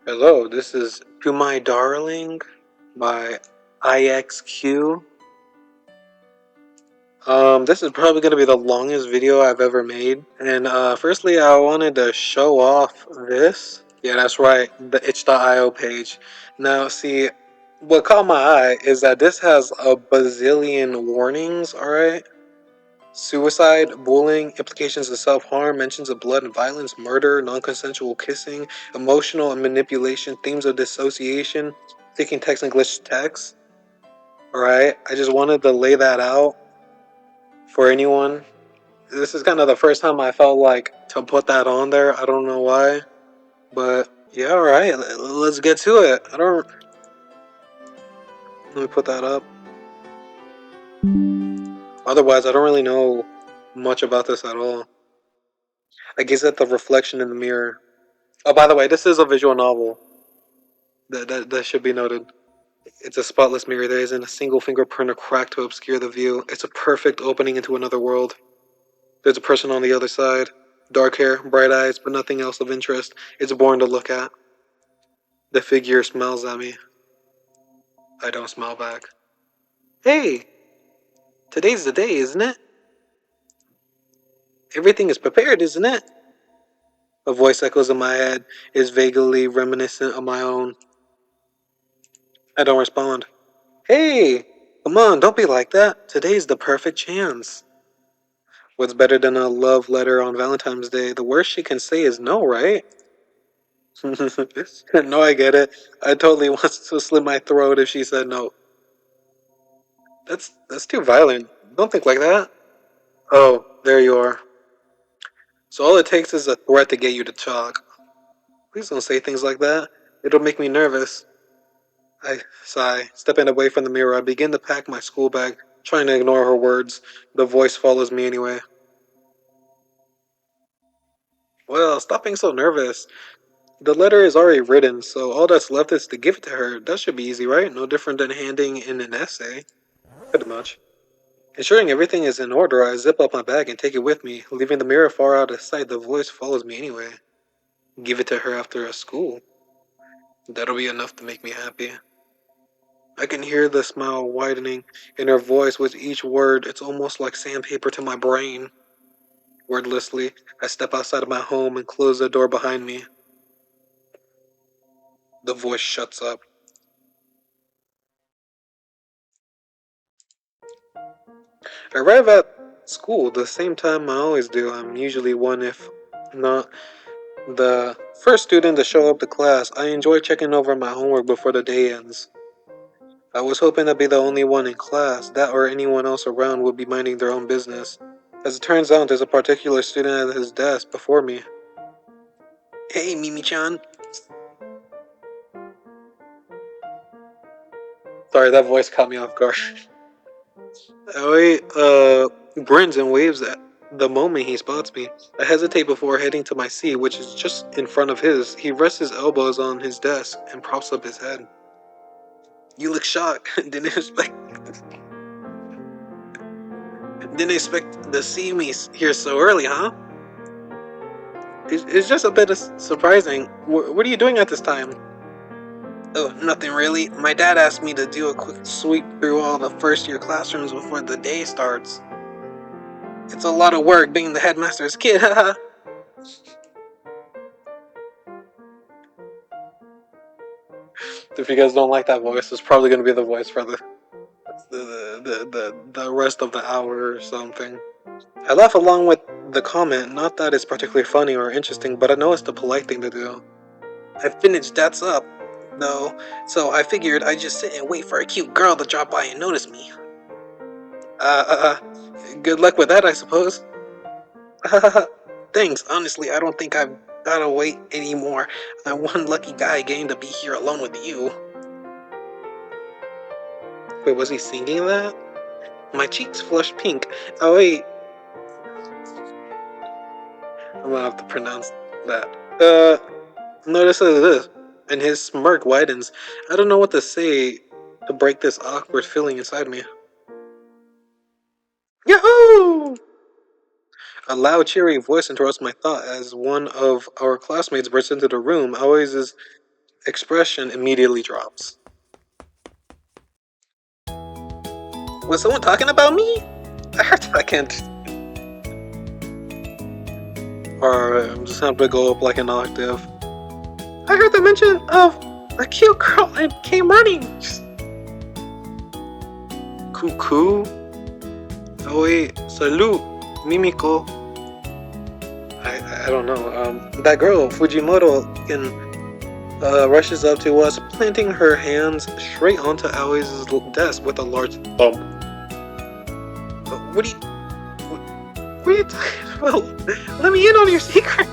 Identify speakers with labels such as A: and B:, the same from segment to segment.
A: Hello, this is To My Darling by ixkyu. This is probably going to be the longest video I've ever made. And firstly, I wanted to show off this. Yeah, that's right, the itch.io page. Now, see, what caught my eye is that this has a bazillion warnings, alright? Suicide, bullying, implications of self-harm, mentions of blood and violence, murder, non-consensual kissing, emotional and manipulation, themes of dissociation, taking text and glitched text. Alright, I just wanted to lay that out for anyone. This is kind of the first time I felt like to put that on there. I don't know why. But yeah, alright, let's get to it. Let me put that up. Otherwise, I don't really know much about this at all. I gaze at the reflection in the mirror. Oh, by the way, this is a visual novel. That should be noted. It's a spotless mirror. There isn't a single fingerprint or crack to obscure the view. It's a perfect opening into another world. There's a person on the other side. Dark hair, bright eyes, but nothing else of interest. It's boring to look at. The figure smiles at me. I don't smile back. Hey! Today's the day, isn't it? Everything is prepared, isn't it? A voice echoes in my head, is vaguely reminiscent of my own. I don't respond. Hey! Come on, don't be like that. Today's the perfect chance. What's better than a love letter on Valentine's Day? The worst she can say is no, right? No, I get it. I totally want to slit my throat if she said no. That's too violent. Don't think like that. Oh, there you are. So all it takes is a threat to get you to talk. Please don't say things like that. It'll make me nervous. I sigh. Stepping away from the mirror, I begin to pack my school bag, trying to ignore her words. The voice follows me anyway. Well, stop being so nervous. The letter is already written, so all that's left is to give it to her. That should be easy, right? No different than handing in an essay. Pretty much. Ensuring everything is in order, I zip up my bag and take it with me. Leaving the mirror far out of sight, the voice follows me anyway. Give it to her after school. That'll be enough to make me happy. I can hear the smile widening in her voice with each word. It's almost like sandpaper to my brain. Wordlessly, I step outside of my home and close the door behind me. The voice shuts up. I arrive at school the same time I always do. I'm usually one, if not the first student to show up to class. I enjoy checking over my homework before the day ends. I was hoping to be the only one in class. That or anyone else around would be minding their own business. As it turns out, there's a particular student at his desk before me. Hey, Mimi-chan. Sorry, that voice caught me off guard. Aoi grins and waves at the moment he spots me. I hesitate before heading to my seat, which is just in front of his. He rests his elbows on his desk and props up his head. You look shocked. Didn't expect to see me here so early, huh? It's just a bit surprising. What are you doing at this time? Oh, nothing really. My dad asked me to do a quick sweep through all the first-year classrooms before the day starts. It's a lot of work being the headmaster's kid, haha. If you guys don't like that voice, it's probably going to be the voice for the rest of the hour or something. I laugh along with the comment, not that it's particularly funny or interesting, but I know it's the polite thing to do. I finished That's Up, though, so I figured I'd just sit and wait for a cute girl to drop by and notice me. Good luck with that, I suppose. Thanks, honestly, I don't think I've gotta wait anymore. I'm one lucky guy getting to be here alone with you. Wait, was he singing that? My cheeks flush pink. Oh wait, I'm gonna have to pronounce that. Notice this, and his smirk widens. I don't know what to say to break this awkward feeling inside me. Yahoo! A loud, cheery voice interrupts my thought as one of our classmates bursts into the room. Always is expression immediately drops. Was someone talking about me? I can't. Alright, I'm just gonna go up like an octave. I heard the mention of a cute girl and came running. Cuckoo? Oh wait, salute, Mimiko. I don't know. That girl, Fujimoto, rushes up to us, planting her hands straight onto Aoi's desk with a large thump. What are you talking about? Let me in on your secret.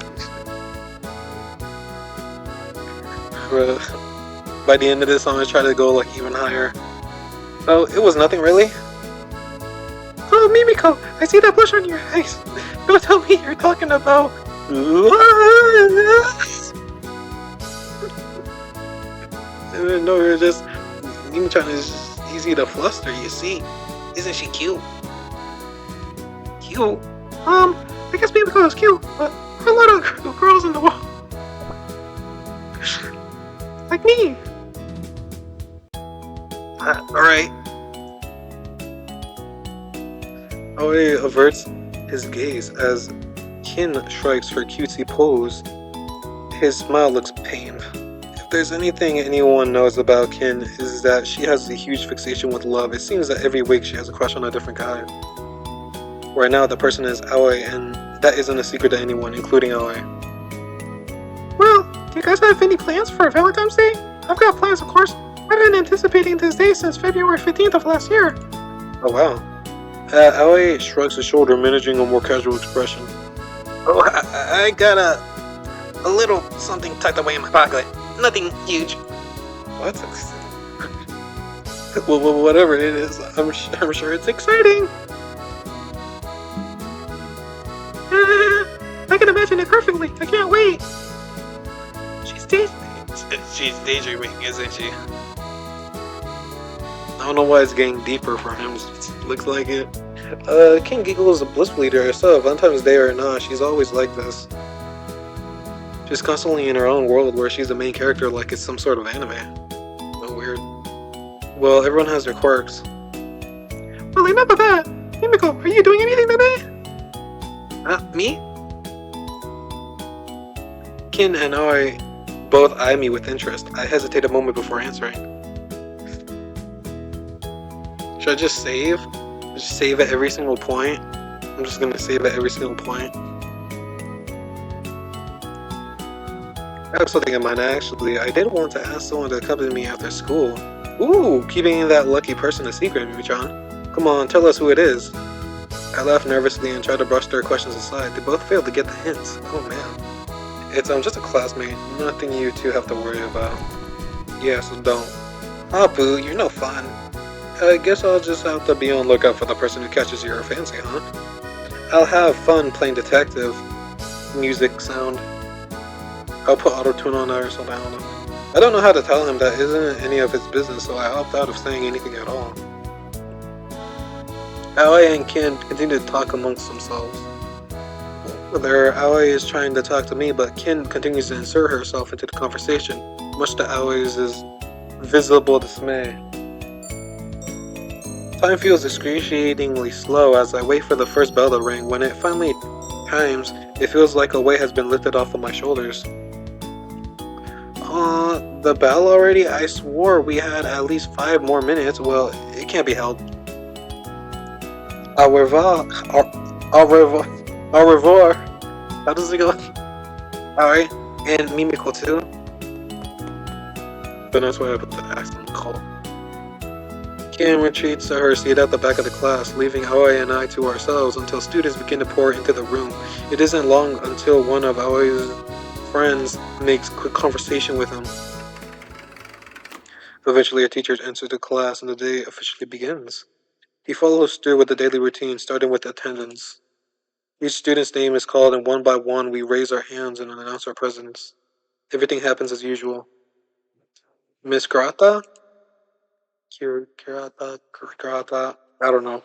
A: By the end of this, I'm gonna try to go like even higher. Oh, it was nothing really. Oh, Mimiko, I see that blush on your face. Don't tell me you're talking about. No, you're just. Mimichan is just easy to fluster, you see. Isn't she cute? Cute? I guess Mimiko is cute, but there are a lot of girls in the world. Like me. Alright. Aoi averts his gaze as Kin strikes her cutesy pose. His smile looks pained. If there's anything anyone knows about Kin, is that she has a huge fixation with love. It seems that every week she has a crush on a different guy. Right now, the person is Aoi, and that isn't a secret to anyone, including Aoi. Well, do you guys have any plans for Valentine's Day? I've got plans, of course. I've been anticipating this day since February 15th of last year. Oh wow. Aoi shrugs his shoulder, managing a more casual expression. Oh, I got a little something tucked away in my pocket. Nothing huge. What? Well, whatever it is, I'm sure it's exciting. I can imagine it perfectly. I can't wait. She's daydreaming, isn't she? I don't know why it's getting deeper for him. It looks like it. King giggles blissfully to herself. Valentine's Day or not, she's always like this. She's constantly in her own world where she's the main character like it's some sort of anime. So weird. Well, everyone has their quirks. Well, enough of that. Mimiko, are you doing anything today? Me? Kin and I both eye me with interest. I hesitate a moment before answering. Should I just save? Just save at every single point? I'm just gonna save at every single point. I have something in mind actually. I did want to ask someone to accompany me after school. Ooh, keeping that lucky person a secret, Mimi-chan. Come on, tell us who it is. I laughed nervously and tried to brush their questions aside. They both failed to get the hints. Oh man. It's just a classmate. Nothing you two have to worry about. Yeah, so don't. Aw, boo, you're no fun. I guess I'll just have to be on lookout for the person who catches your fancy, huh? I'll have fun playing detective. Music sound. I'll put auto-tune on or something, I don't know. I don't know how to tell him that isn't any of his business, so I opt out of saying anything at all. Aoi and Kin continue to talk amongst themselves. Aoi is trying to talk to me, but Kin continues to insert herself into the conversation, much to Aoi's visible dismay. Time feels excruciatingly slow as I wait for the first bell to ring. When it finally chimes, it feels like a weight has been lifted off of my shoulders. The bell already? I swore we had at least 5 more minutes. Well, it can't be helped. Au revoir. Au revoir. Au revoir. How does it go? Alright. And Mimiko too. But that's why I put the accent call. Kim retreats to her seat at the back of the class, leaving Aoi and I to ourselves until students begin to pour into the room. It isn't long until one of Aoi's friends makes quick conversation with him. Eventually, our teachers enter the class and the day officially begins. He follows through with the daily routine, starting with attendance. Each student's name is called, and one by one, we raise our hands and announce our presence. Everything happens as usual. Miss Grata? Grata? I don't know.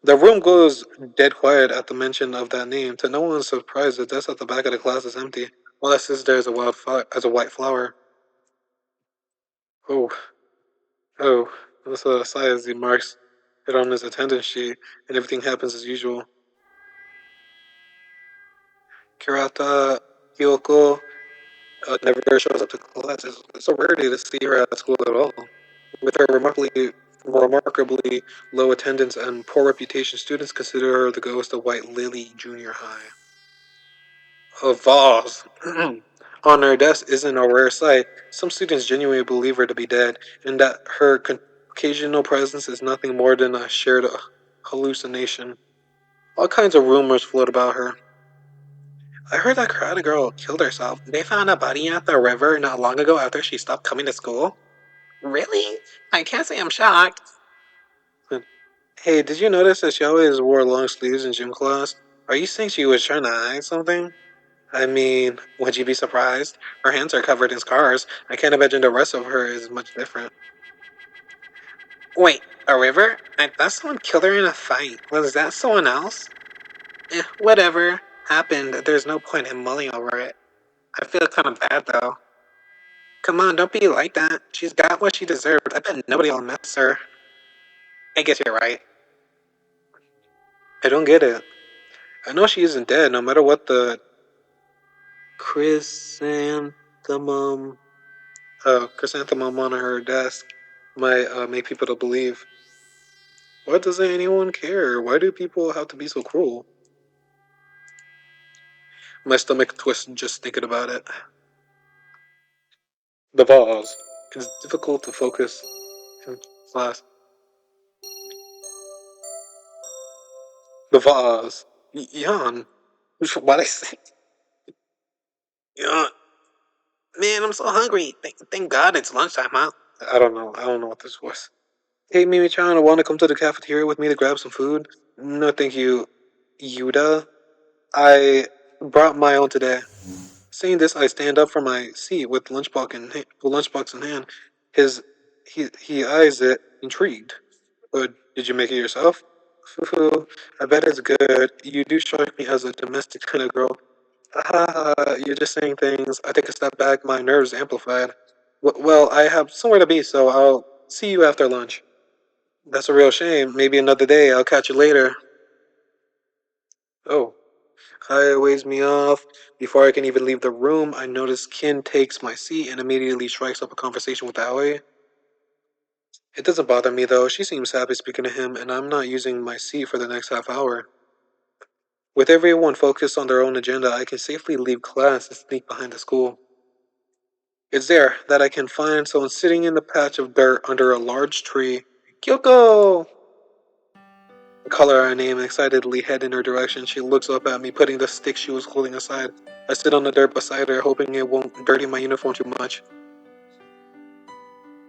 A: The room goes dead quiet at the mention of that name. To no one's surprise, the desk at the back of the class is empty. All that sits there is a white flower. Oh, oh, this sigh as he marks it on his attendance sheet, and everything happens as usual. Kirata Kyoko never shows up to class. It's a rarity to see her at school at all. With her remarkably low attendance and poor reputation, students consider her the ghost of White Lily Junior High. A vase on her desk isn't a rare sight. Some students genuinely believe her to be dead, and that her occasional presence is nothing more than a shared hallucination. All kinds of rumors float about her. I heard that karate girl killed herself. They found a body at the river not long ago after she stopped coming to school. Really? I can't say I'm shocked. Hey, did you notice that she always wore long sleeves in gym class? Are you saying she was trying to hide something? I mean, would you be surprised? Her hands are covered in scars. I can't imagine the rest of her is much different. Wait, a river? I thought someone killed her in a fight. Was that someone else? Whatever happened, there's no point in mulling over it. I feel kind of bad though. Come on, don't be like that. She's got what she deserved. I bet nobody will mess her. I guess you're right. I don't get it. I know she isn't dead, no matter what the chrysanthemum, chrysanthemum on her desk might make people to believe. Why doesn't anyone care? Why do people have to be so cruel? My stomach twists just thinking about it. The vase. It's difficult to focus in class. The vase. Yawn. What I say? Yawn. Man, I'm so hungry. Thank God it's lunchtime, huh? I don't know. I don't know what this was. Hey, Mimi-chan, I want to come to the cafeteria with me to grab some food? No, thank you, Yuda. I brought my own today. Saying this, I stand up from my seat with lunchbox in hand. He eyes it, intrigued. Did you make it yourself? Foo-foo, I bet it's good. You do strike me as a domestic kind of girl. You're just saying things. I take a step back, my nerves amplified. Well, I have somewhere to be, so I'll see you after lunch. That's a real shame. Maybe another day. I'll catch you later. Oh. Kaya waves me off. Before I can even leave the room, I notice Kin takes my seat and immediately strikes up a conversation with Aoi. It doesn't bother me though. She seems happy speaking to him, and I'm not using my seat for the next half hour. With everyone focused on their own agenda, I can safely leave class and sneak behind the school. It's there that I can find someone sitting in the patch of dirt under a large tree. Kyoko! I call her name and excitedly head in her direction. She looks up at me, putting the stick she was holding aside. I sit on the dirt beside her, hoping it won't dirty my uniform too much.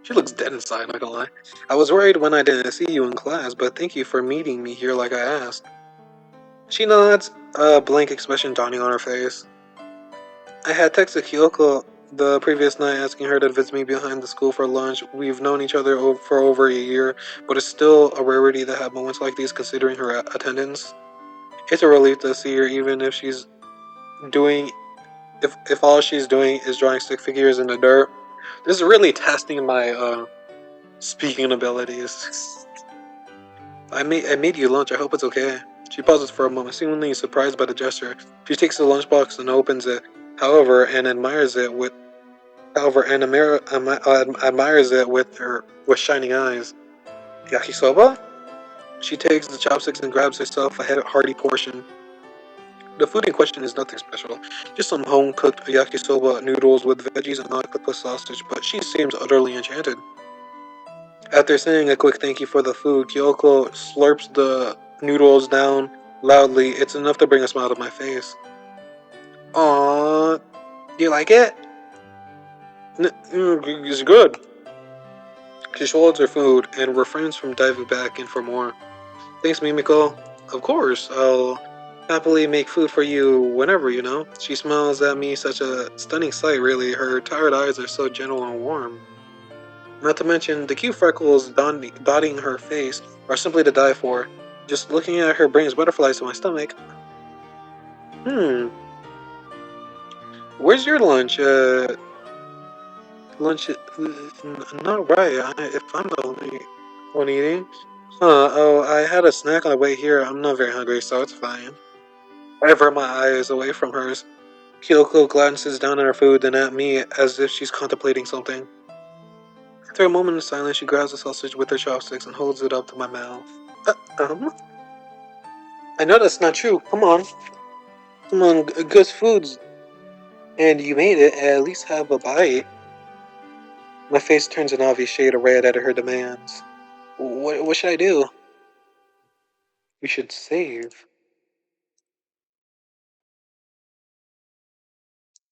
A: She looks dead inside, not gonna lie. I was worried when I didn't see you in class, but thank you for meeting me here like I asked. She nods, a blank expression dawning on her face. I had texted Kyoko the previous night asking her to visit me behind the school for lunch. We've known each other for over a year, but it's still a rarity to have moments like these considering her attendance. It's a relief to see her even if she's doing if all she's doing is drawing stick figures in the dirt. This is really testing my speaking abilities. I made you lunch. I hope it's okay. She pauses for a moment, seemingly surprised by the gesture. She takes the lunchbox and opens it, however, and admires it with with shining eyes. Yakisoba? She takes the chopsticks and grabs herself a hearty portion. The food in question is nothing special, just some home-cooked yakisoba noodles with veggies and octopus sausage, but she seems utterly enchanted. After saying a quick thank you for the food, Kyoko slurps the noodles down loudly. It's enough to bring a smile to my face. Aww, do you like it? It's good. She swallows her food and refrains from diving back in for more. Thanks, Mimiko. Of course, I'll happily make food for you whenever, you know. She smiles at me, such a stunning sight, really. Her tired eyes are so gentle and warm. Not to mention, the cute freckles dotting her face are simply to die for. Just looking at her brings butterflies to my stomach. Hmm, where's your lunch? lunch is not right. If I'm the only one eating. Huh, oh, I had a snack on the way here. I'm not very hungry, so it's fine. I avert my eyes away from hers. Kyoko glances down at her food, then at me as if she's contemplating something. After a moment of silence, she grabs a sausage with her chopsticks and holds it up to my mouth. Uh, um? I know that's not true. Come on. Come on, good foods. And you made it. At least have a bite. My face turns an obvious shade of red at her demands. What should I do? We should save.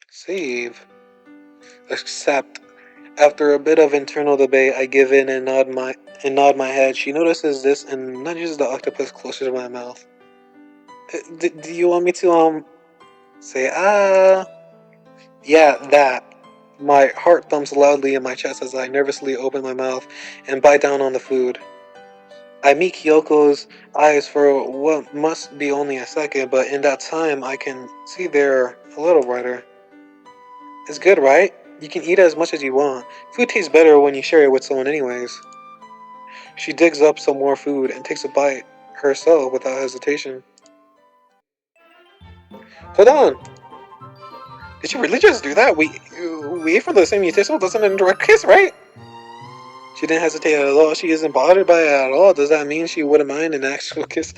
A: Save. Accept. After a bit of internal debate, I give in and nod my head. She notices this and nudges the octopus closer to my mouth. Do you want me to say Yeah, that. My heart thumps loudly in my chest as I nervously open my mouth and bite down on the food. I meet Kyoko's eyes for what must be only a second, but in that time I can see they're a little brighter. It's good, right? You can eat as much as you want. Food tastes better when you share it with someone anyways. She digs up some more food and takes a bite herself without hesitation. Hold on! Did you really just do that? We ate from the same utensil? Doesn't it direct kiss, right? She didn't hesitate at all. She isn't bothered by it at all. Does that mean she wouldn't mind an actual kiss?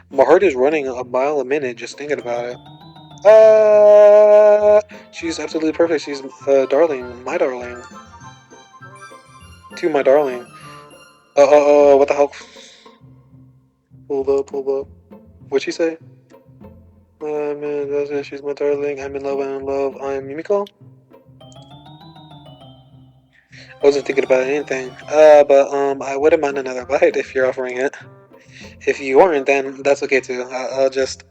A: My heart is running a mile a minute just thinking about it. She's absolutely perfect. She's darling, my darling. To my darling. What the hell? Hold up. What'd she say? Man, that's it. She's my darling. I'm in love. I'm Mimiko. I wasn't thinking about anything. But I wouldn't mind another bite if you're offering it. If you aren't, then that's okay too. I'll just.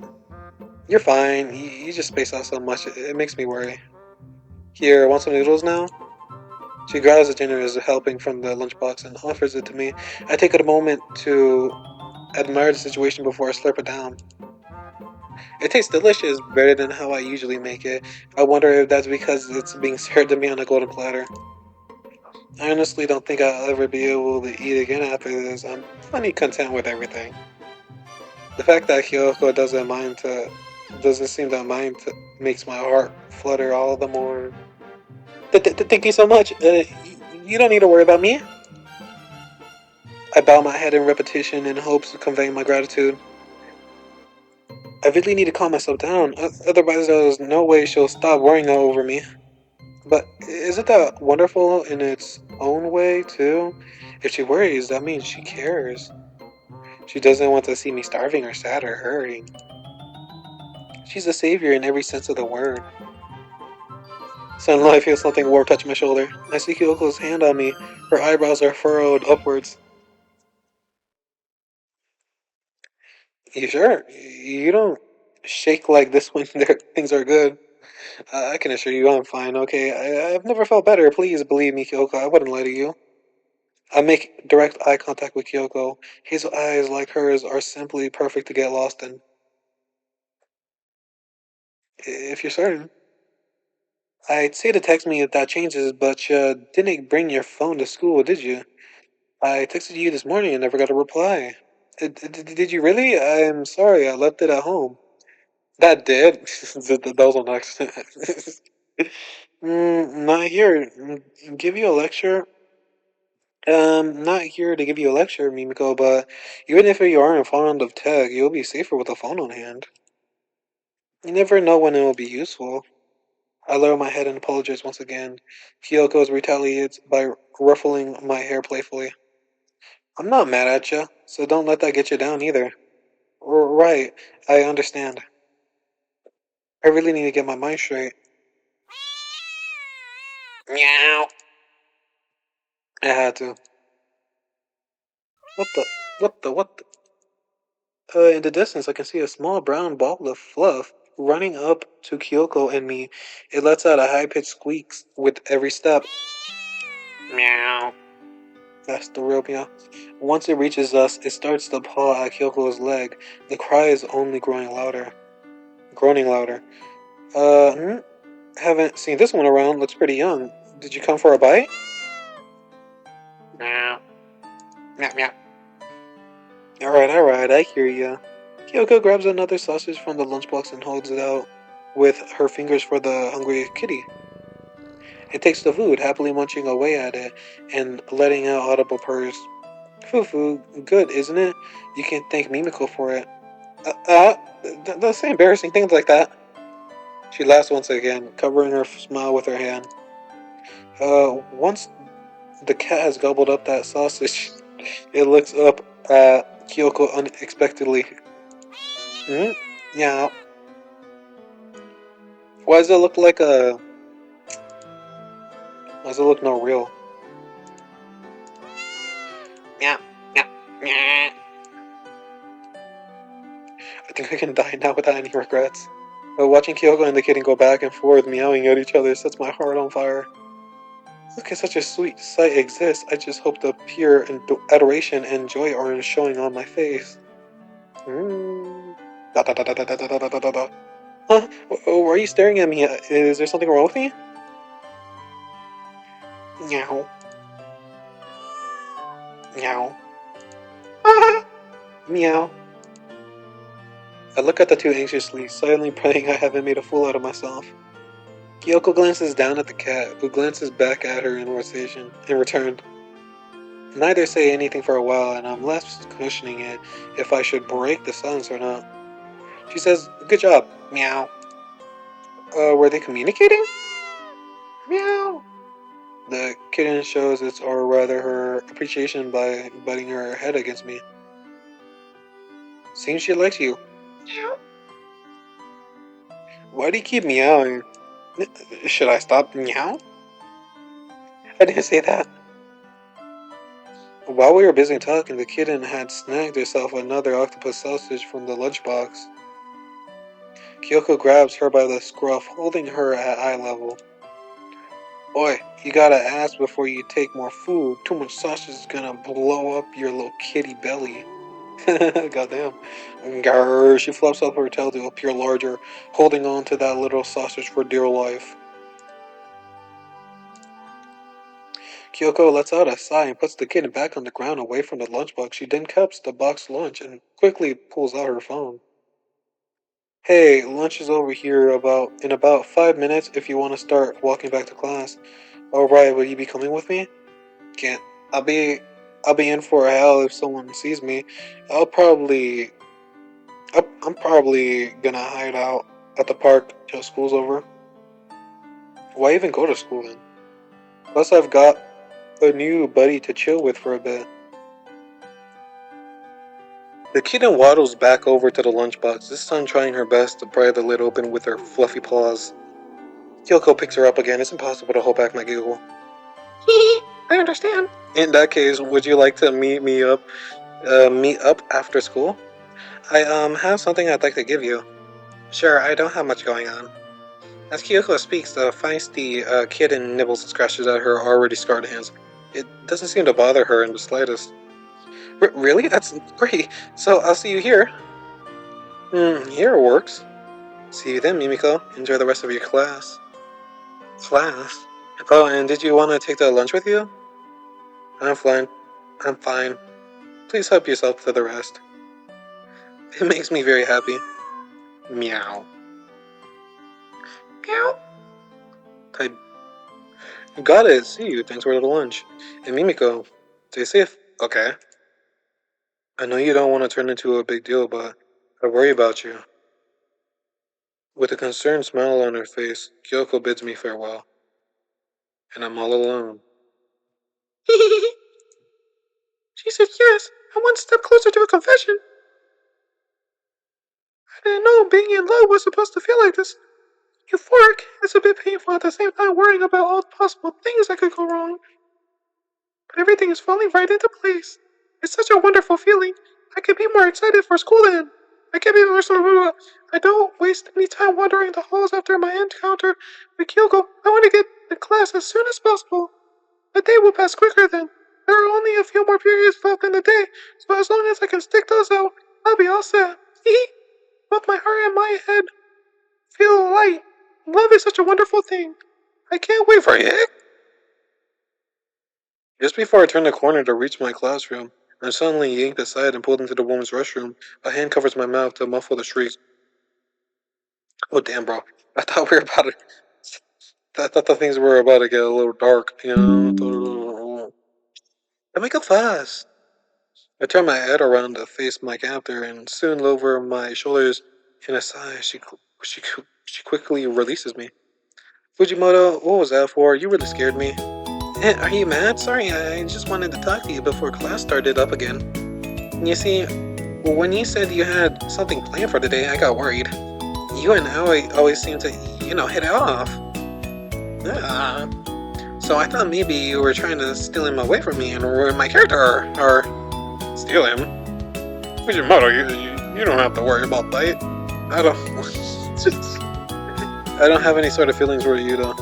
A: You're fine. You just space out so much. It makes me worry. Here, want some noodles now? She grabs a generous helping from the lunchbox and offers it to me. I take a moment to admire the situation before I slurp it down. It tastes delicious, better than how I usually make it. I wonder if that's because it's being served to me on a golden platter. I honestly don't think I'll ever be able to eat again after this. I'm plenty content with everything. The fact that Kyoko doesn't seem to mind makes my heart flutter all the more. Thank you so much. You don't need to worry about me. I bow my head in repetition in hopes of conveying my gratitude. I really need to calm myself down, otherwise there's no way she'll stop worrying over me. But isn't that wonderful in its own way, too? If she worries, that means she cares. She doesn't want to see me starving or sad or hurting. She's a savior in every sense of the word. Suddenly I feel something warm touch my shoulder. I see Kyoko's hand on me. Her eyebrows are furrowed upwards. You sure? You don't shake like this when things are good. I can assure you I'm fine, okay? I've never felt better. Please believe me, Kyoko. I wouldn't lie to you. I make direct eye contact with Kyoko. Hazel eyes like hers are simply perfect to get lost in. If you're certain. I'd say to text me if that changes, but you didn't bring your phone to school, did you? I texted you this morning and never got a reply. Did you really? I'm sorry, I left it at home. That did. That was on accident. Not here. Give you a lecture? Not here to give you a lecture, Mimiko, but even if you aren't fond of tech, you'll be safer with a phone on hand. You never know when it will be useful. I lower my head and apologize once again. Kyoko retaliates by ruffling my hair playfully. I'm not mad at you, so don't let that get you down either. Right, I understand. I really need to get my mind straight. Meow. I had to. What the? What the? In the distance, I can see a small brown ball of fluff running up to Kyoko and me. It lets out a high-pitched squeak with every step. Meow. That's the real meow. Once it reaches us, it starts to paw at Kyoko's leg. The cry is only growing louder. Groaning louder. Uh, haven't seen this one around. Looks pretty young. Did you come for a bite? Meow. Meow meow. Alright, I hear ya. Kyoko grabs another sausage from the lunchbox and holds it out with her fingers for the hungry kitty. It takes the food, happily munching away at it and letting out audible purrs. Foo, good, isn't it? You can thank Mimiko for it. Don't say embarrassing things like that. She laughs once again, covering her smile with her hand. Once the cat has gobbled up that sausage, it looks up at Kyoko unexpectedly. Hmm? Yeah. Why does it look like a... Why does it look no real? Yeah. I think I can die now without any regrets. But watching Kyoko and the kitten go back and forth, meowing at each other, sets my heart on fire. Look at such a sweet sight exists. I just hope the pure adoration and joy are showing on my face. Da da da da da da da da da da. Huh? Why are you staring at me? Is there something wrong with me? Meow. Meow. Meow. I look at the two anxiously, silently praying I haven't made a fool out of myself. Kyoko glances down at the cat, who glances back at her in return. Neither say anything for a while, and I'm left questioning it if I should break the silence or not. She says, "Good job, meow." Were they communicating? Meow. The kitten shows its, or rather her appreciation by butting her head against me. Seems she likes you. Meow. Why do you keep meowing? Should I stop meow? I didn't say that. While we were busy talking, the kitten had snagged herself another octopus sausage from the lunchbox. Kyoko grabs her by the scruff, holding her at eye level. Oi, you gotta ask before you take more food. Too much sausage is gonna blow up your little kitty belly. Goddamn. Grrr, she fluffs up her tail to appear larger, holding on to that little sausage for dear life. Kyoko lets out a sigh and puts the kitten back on the ground away from the lunchbox. She then cups the boxed lunch and quickly pulls out her phone. Hey, lunch is over here in about 5 minutes if you want to start walking back to class. Alright, will you be coming with me? Can't. I'll be I'll be in for a hell if someone sees me. I'm probably gonna hide out at the park till school's over. Why even go to school then? Plus I've got a new buddy to chill with for a bit. The kitten waddles back over to the lunchbox, this time trying her best to pry the lid open with her fluffy paws. Kyoko picks her up again. It's impossible to hold back my giggle. I understand. In that case, would you like to meet up after school? I have something I'd like to give you. Sure, I don't have much going on. As Kyoko speaks, the feisty kitten nibbles and scratches at her already scarred hands. It doesn't seem to bother her in the slightest. Really? That's great. So I'll see you here. Here works. See you then, Mimiko. Enjoy the rest of your class. Class? Oh, and did you want to take the lunch with you? I'm fine. I'm fine. Please help yourself to the rest. It makes me very happy. Meow. Meow. I got it. See you. Thanks for the lunch. And Mimiko, stay safe. Okay. I know you don't want to turn into a big deal, but I worry about you. With a concerned smile on her face, Kyoko bids me farewell. And I'm all alone. She said yes. I'm one step closer to a confession. I didn't know being in love was supposed to feel like this. Euphoric, it's a bit painful at the same time worrying about all the possible things that could go wrong. But everything is falling right into place. It's such a wonderful feeling. I could be more excited for school then. I can't be more so. I don't waste any time wandering the halls after my encounter with Kyoko. I want to get to class as soon as possible. The day will pass quicker then. There are only a few more periods left in the day, so as long as I can stick those out, I'll be all set. Both my heart and my head feel light. Love is such a wonderful thing. I can't wait for it. Just before I turn the corner to reach my classroom, I'm suddenly yanked aside and pulled into the woman's restroom. A hand covers my mouth to muffle the shrieks. Oh damn, bro! I thought we were about to. I thought the things were about to get a little dark. You know. Don't make a fuss. I turn my head around to face my captor, and soon over my shoulders, in a sigh, she she quickly releases me. Fujimoto, what was that for? You really scared me. Are you mad? Sorry, I just wanted to talk to you before class started up again. You see, when you said you had something planned for today, I got worried. You and Aoi always seem to, hit it off. Uh, so I thought maybe you were trying to steal him away from me and ruin my character, or steal him. Fujimoto, you don't have to worry about that. I don't. I don't have any sort of feelings for you, though.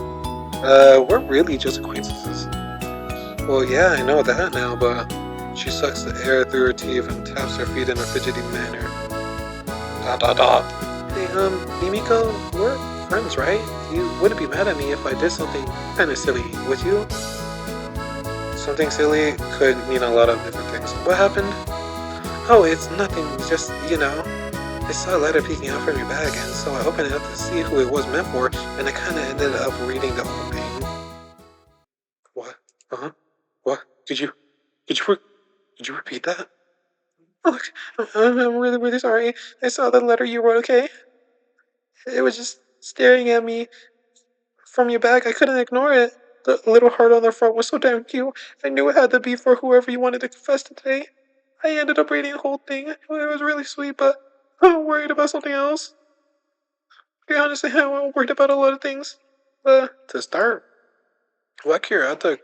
A: We're really just acquaintances. Well, yeah, I know that now, but she sucks the air through her teeth and taps her feet in a fidgety manner. Dot dot dot. Hey, Mimiko, we're friends, right? You wouldn't be mad at me if I did something kind of silly, would you? Something silly could mean a lot of different things. What happened? Oh, it's nothing, just, I saw a letter peeking out from your bag, and so I opened it up to see who it was meant for, and I kinda ended up reading the whole thing. What? Uh-huh. What? Could you, re- could you repeat that? Look, I'm really, really sorry. I saw the letter you wrote, okay? It was just staring at me from your bag. I couldn't ignore it. The little heart on the front was so damn cute. I knew it had to be for whoever you wanted to confess to today. I ended up reading the whole thing. It was really sweet, but I'm worried about something else. To be honest, I'm worried about a lot of things. To start, what Kirata,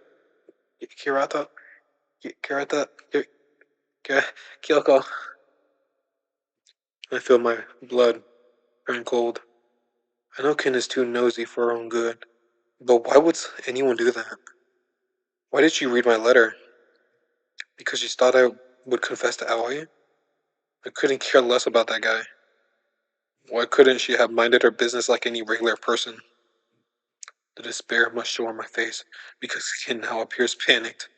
A: Kirata, Kyoko. I feel my blood turn cold. I know Ken is too nosy for her own good, but why would anyone do that? Why did she read my letter? Because she thought I would confess to Aoi? I couldn't care less about that guy. Why couldn't she have minded her business like any regular person? The despair must show on my face, because Ken now appears panicked.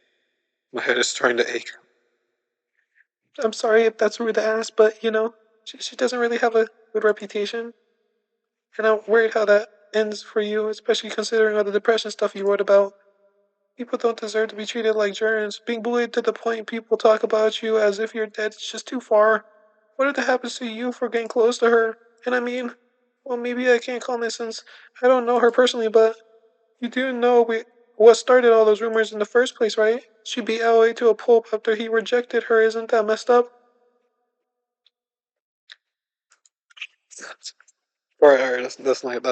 A: My head is starting to ache. I'm sorry if that's rude to ask, but she doesn't really have a good reputation. And I'm worried how that ends for you, especially considering all the depression stuff you wrote about. People don't deserve to be treated like germs. Being bullied to the point people talk about you as if you're dead is just too far. What if that happens to you for getting close to her? And I mean, well, maybe I can't comment since I don't know her personally, but you do know what started all those rumors in the first place, right? She beat Aoi to a pulp after he rejected her. Isn't that messed up? Alright, that's not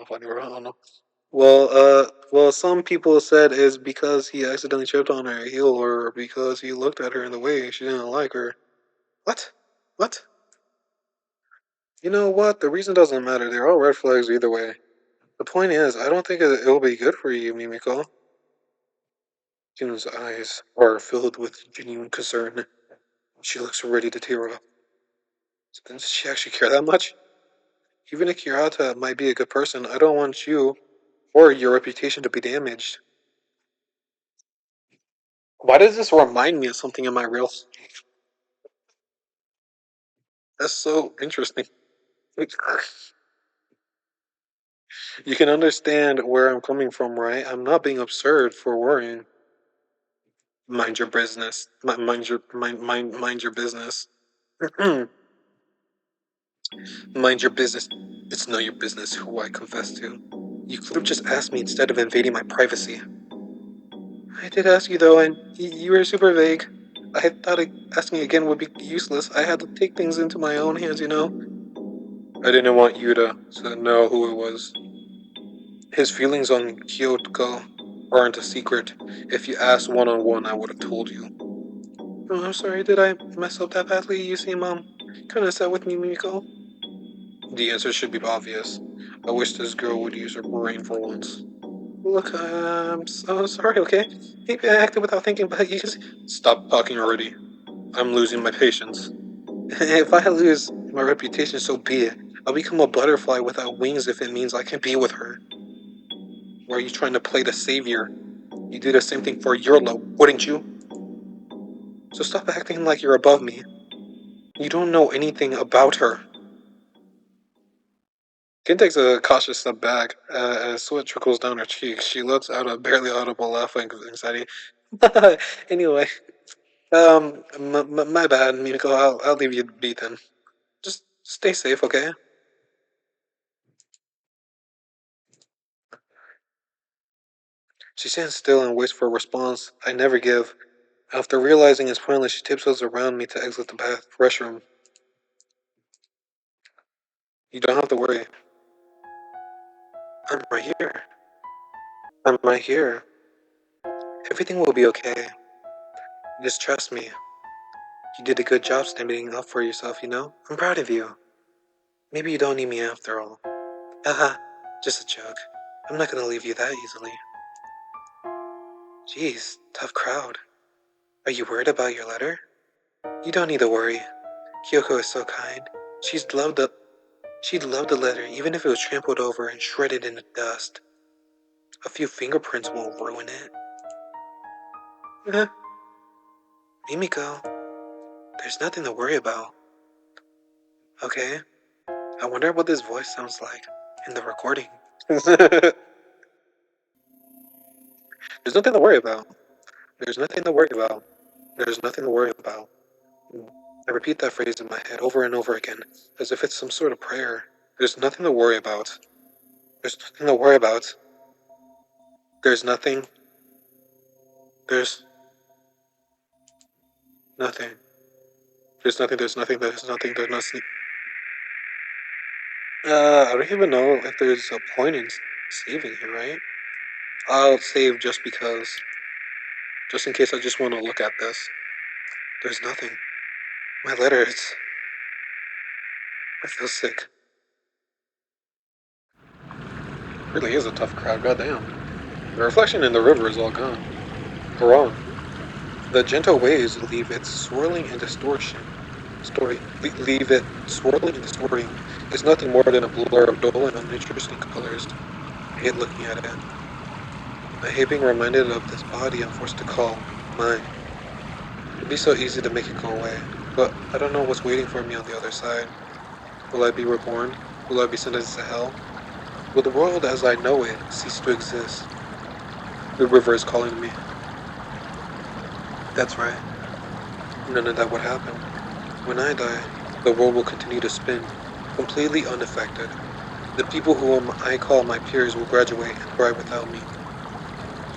A: funny, bro. I don't know. Well, some people said is because he accidentally tripped on her heel, or because he looked at her in the way she didn't like her. What? What? You know what? The reason doesn't matter. They're all red flags either way. The point is, I don't think it'll be good for you, Mimiko. Jun's eyes are filled with genuine concern. She looks ready to tear up. Does she actually care that much? Even if Kirata might be a good person, I don't want you or your reputation to be damaged. Why does this remind me of something in my reels? That's so interesting. You can understand where I'm coming from, right? I'm not being absurd for worrying. Mind your business. Mind your business. Mind your business. It's not your business who I confess to. You could have just asked me instead of invading my privacy. I did ask you though, and you were super vague. I thought asking again would be useless. I had to take things into my own hands. I didn't want you to know who it was. His feelings on Kyoko aren't a secret. If you asked one-on-one, I would have told you. Oh, I'm sorry, did I mess up that badly? You seem, kind of sad with me, Miko. The answer should be obvious. I wish this girl would use her brain for once. Look, I'm so sorry, okay? Maybe I acted without thinking, but you just... Stop talking already. I'm losing my patience. If I lose my reputation, so be it. I'll become a butterfly without wings if it means I can be with her. Or are you trying to play the savior? You do the same thing for Yurlo, wouldn't you? So stop acting like you're above me. You don't know anything about her. Kin takes a cautious step back as sweat trickles down her cheeks. She lets out a barely audible laugh of anxiety. Anyway, my bad, Mimiko. I'll leave you be then. Just stay safe, okay? She stands still and waits for a response I never give. After realizing it's pointless, she tiptoes around me to exit the restroom. You don't have to worry. I'm right here. I'm right here. Everything will be okay. Just trust me. You did a good job standing up for yourself, you know? I'm proud of you. Maybe you don't need me after all. Haha, just a joke. I'm not gonna leave you that easily. Jeez, tough crowd. Are you worried about your letter? You don't need to worry. Kyoko is so kind. She'd love the letter even if it was trampled over and shredded into dust. A few fingerprints won't ruin it. Mimiko, there's nothing to worry about. Okay, I wonder what this voice sounds like in the recording. There's nothing to worry about. There's nothing to worry about. There's nothing to worry about. I repeat that phrase in my head over and over again, as if it's some sort of prayer. There's nothing to worry about. There's nothing to worry about. There's nothing. There's nothing. There's nothing. There's nothing. There's nothing. There's nothing. I don't even know if there's a point in saving here, right? I'll save just because. Just in case I just want to look at this. There's nothing. My letter, I feel sick. Really is a tough crowd, goddamn. The reflection in the river is all gone. Wrong. The gentle waves leave it swirling and distortion. Leave it swirling and distorting. It's nothing more than a blur of dull and uninteresting colors. I hate looking at it. I hate being reminded of this body I'm forced to call mine. It'd be so easy to make it go away, but I don't know what's waiting for me on the other side. Will I be reborn? Will I be sentenced to hell? Will the world as I know it cease to exist? The river is calling to me. That's right. None of that would happen. When I die, the world will continue to spin, completely unaffected. The people whom I call my peers will graduate and thrive without me.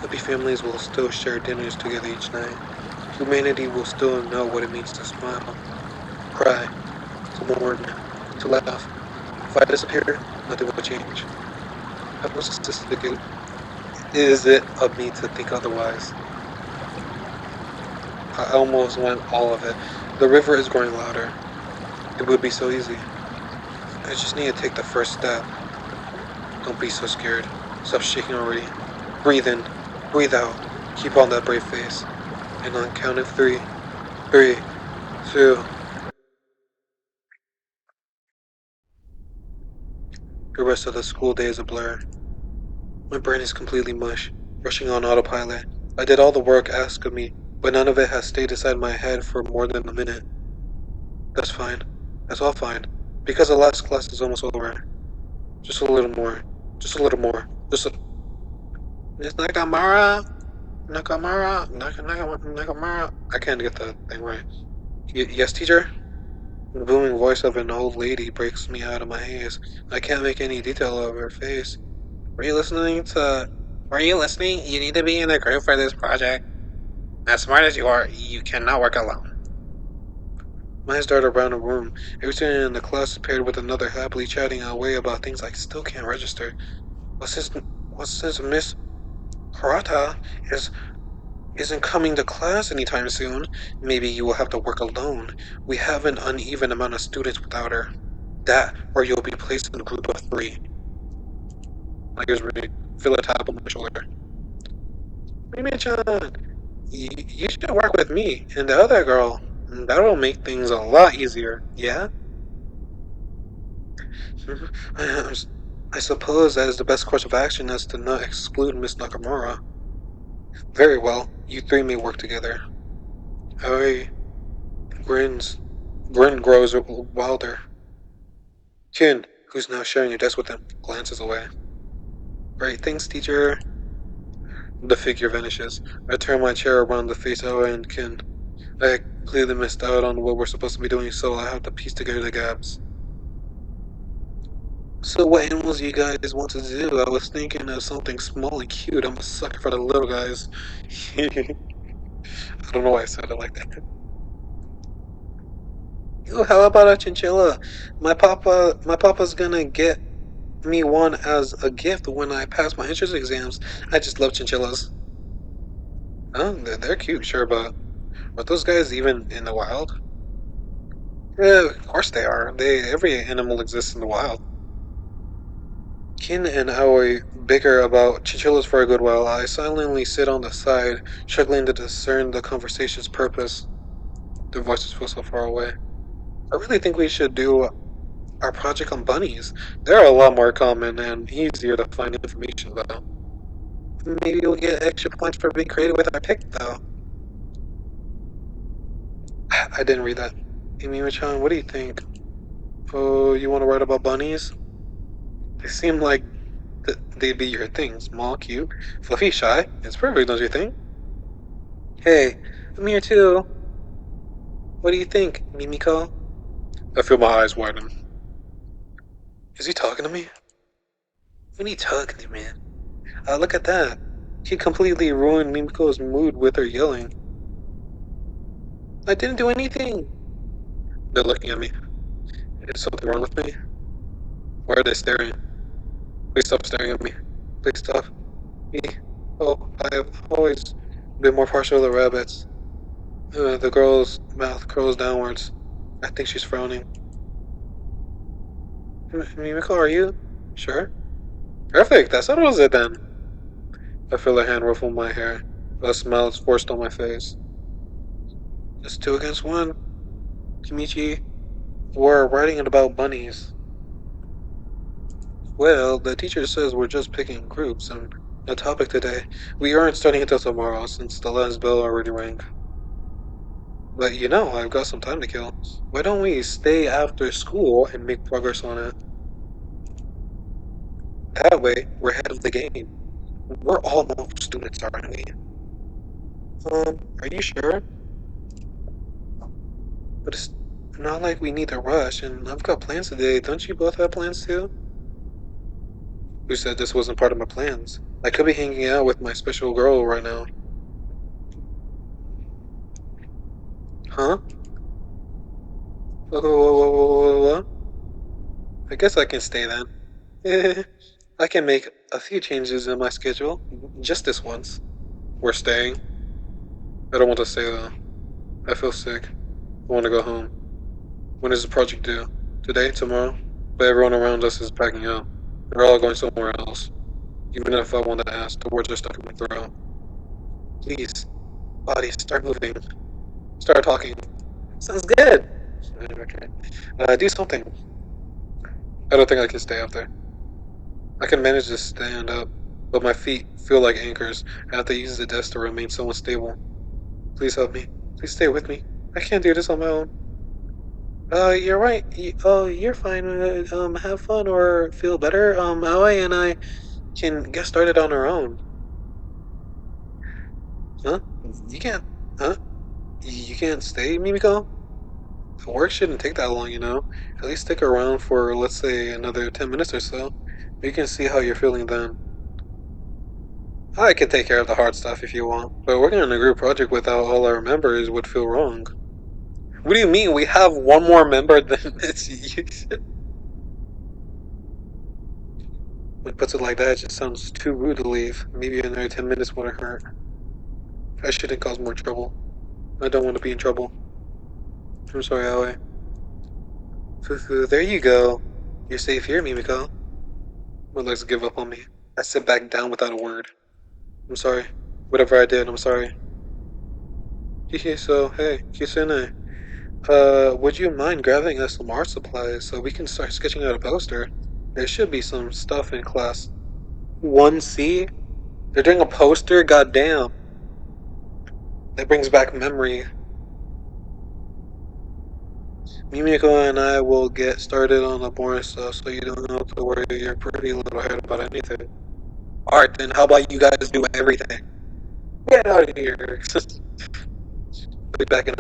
A: Happy families will still share dinners together each night. Humanity will still know what it means to smile, cry, to mourn, to laugh. If I disappear, nothing will change. How narcissistic is it of me to think otherwise? I almost went all of it. The river is growing louder. It would be so easy. I just need to take the first step. Don't be so scared. Stop shaking already. Breathe in. Breathe out. Keep on that brave face. And on count of 3. 3, 2. The rest of the school day is a blur. My brain is completely mush, rushing on autopilot. I did all the work asked of me, but none of it has stayed inside my head for more than a minute. That's fine. That's all fine. Because the last class is almost over. Just a little more. Just a little more. Just a... It's Nakamura! Nakamura! Nakamura! I can't get the thing right. Yes, teacher? The booming voice of an old lady breaks me out of my haze. I can't make any detail of her face. Were you listening? You need to be in a group for this project. As smart as you are, you cannot work alone. My eyes dart around the room. Every student in the class is paired with another happily chatting away about things I still can't register. Since Miss Harata isn't coming to class anytime soon, maybe you will have to work alone. We have an uneven amount of students without her. That, or you'll be placed in a group of 3. I just really feel a tap on my shoulder. Mimi-chan, you should work with me and the other girl. That'll make things a lot easier, yeah? I, I suppose that is the best course of action as to not exclude Miss Nakamura. Very well, you three may work together. Aoi grins. Grin grows wilder. Kin, who's now sharing a desk with him, glances away. Great, thanks, teacher. The figure vanishes. I turn my chair around to face Aoi and Kin. I clearly missed out on what we're supposed to be doing, so I have to piece together the gaps. So what animals do you guys want to do? I was thinking of something small and cute. I'm a sucker for the little guys. I don't know why I said it like that. Ooh, how about a chinchilla? My papa's gonna get me one as a gift when I pass my entrance exams. I just love chinchillas. Oh, they're cute, sure, but are those guys even in the wild? Yeah, of course they are. Every animal exists in the wild. Kin and Aoi bicker about chinchillas for a good while. I silently sit on the side, struggling to discern the conversation's purpose. Their voices feel so far away. I really think we should do our project on bunnies. They're a lot more common and easier to find information about. Maybe we'll get extra points for being creative with our pick, though. I didn't read that. Amy-chan, what do you think? Oh, you want to write about bunnies? They seem like they'd be your thing. Small, cute, fluffy, shy. It's perfect, don't you think? Hey, I'm here too. What do you think, Mimiko? I feel my eyes widen. Is he talking to me? What are you talking to, man? Look at that. She completely ruined Mimiko's mood with her yelling. I didn't do anything. They're looking at me. Is something wrong with me? Why are they staring? Please stop staring at me. Please stop. Me. Oh, I have always been more partial to rabbits. The girl's mouth curls downwards. I think she's frowning. Mimiko, are you? Sure. Perfect, that settles it then. I feel a hand ruffle my hair. A smile is forced on my face. It's 2 against 1. Kimichi, we're writing about bunnies. Well, the teacher says we're just picking groups and the topic today. We aren't starting until tomorrow since the last bell already rang. But I've got some time to kill. Why don't we stay after school and make progress on it? That way, we're ahead of the game. We're all normal students, aren't we? Are you sure? But it's not like we need to rush, and I've got plans today. Don't you both have plans too? Who said this wasn't part of my plans? I could be hanging out with my special girl right now. Huh? What? I guess I can stay then. I can make a few changes in my schedule. Just this once. We're staying. I don't want to stay though. I feel sick. I want to go home. When is the project due? Today? Tomorrow? But everyone around us is packing up. They're all going somewhere else. Even if I want to ask, the words are stuck in my throat. Please, body, start moving. Start talking. Sounds good. Okay. Do something. I don't think I can stay up there. I can manage to stand up, but my feet feel like anchors. I have to use the desk to remain somewhat stable. Please help me. Please stay with me. I can't do this on my own. You're right. You're fine. Have fun or feel better. Aoi and I can get started on our own. Huh? You can't. Huh? You can't stay, Mimiko? The work shouldn't take that long. At least stick around for, let's say, another 10 minutes or so. We can see how you're feeling then. I can take care of the hard stuff if you want, but working on a group project without all our members would feel wrong. What do you mean? We have one more member than it's you. When it puts it like that, it just sounds too rude to leave. Maybe another 10 minutes wouldn't hurt. I shouldn't cause more trouble. I don't want to be in trouble. I'm sorry, Aoi. There you go. You're safe here, Mimiko. My legs give up on me. I sit back down without a word. I'm sorry. Whatever I did, I'm sorry. Hehe, so, hey, Kisune. Would you mind grabbing us some art supplies so we can start sketching out a poster? There should be some stuff in class 1C. They're doing a poster? Goddamn. That brings back memory. Mimiko and I will get started on the boring stuff so you don't have to worry your pretty little head about anything. Alright then, how about you guys do everything? Get out of here. Be back in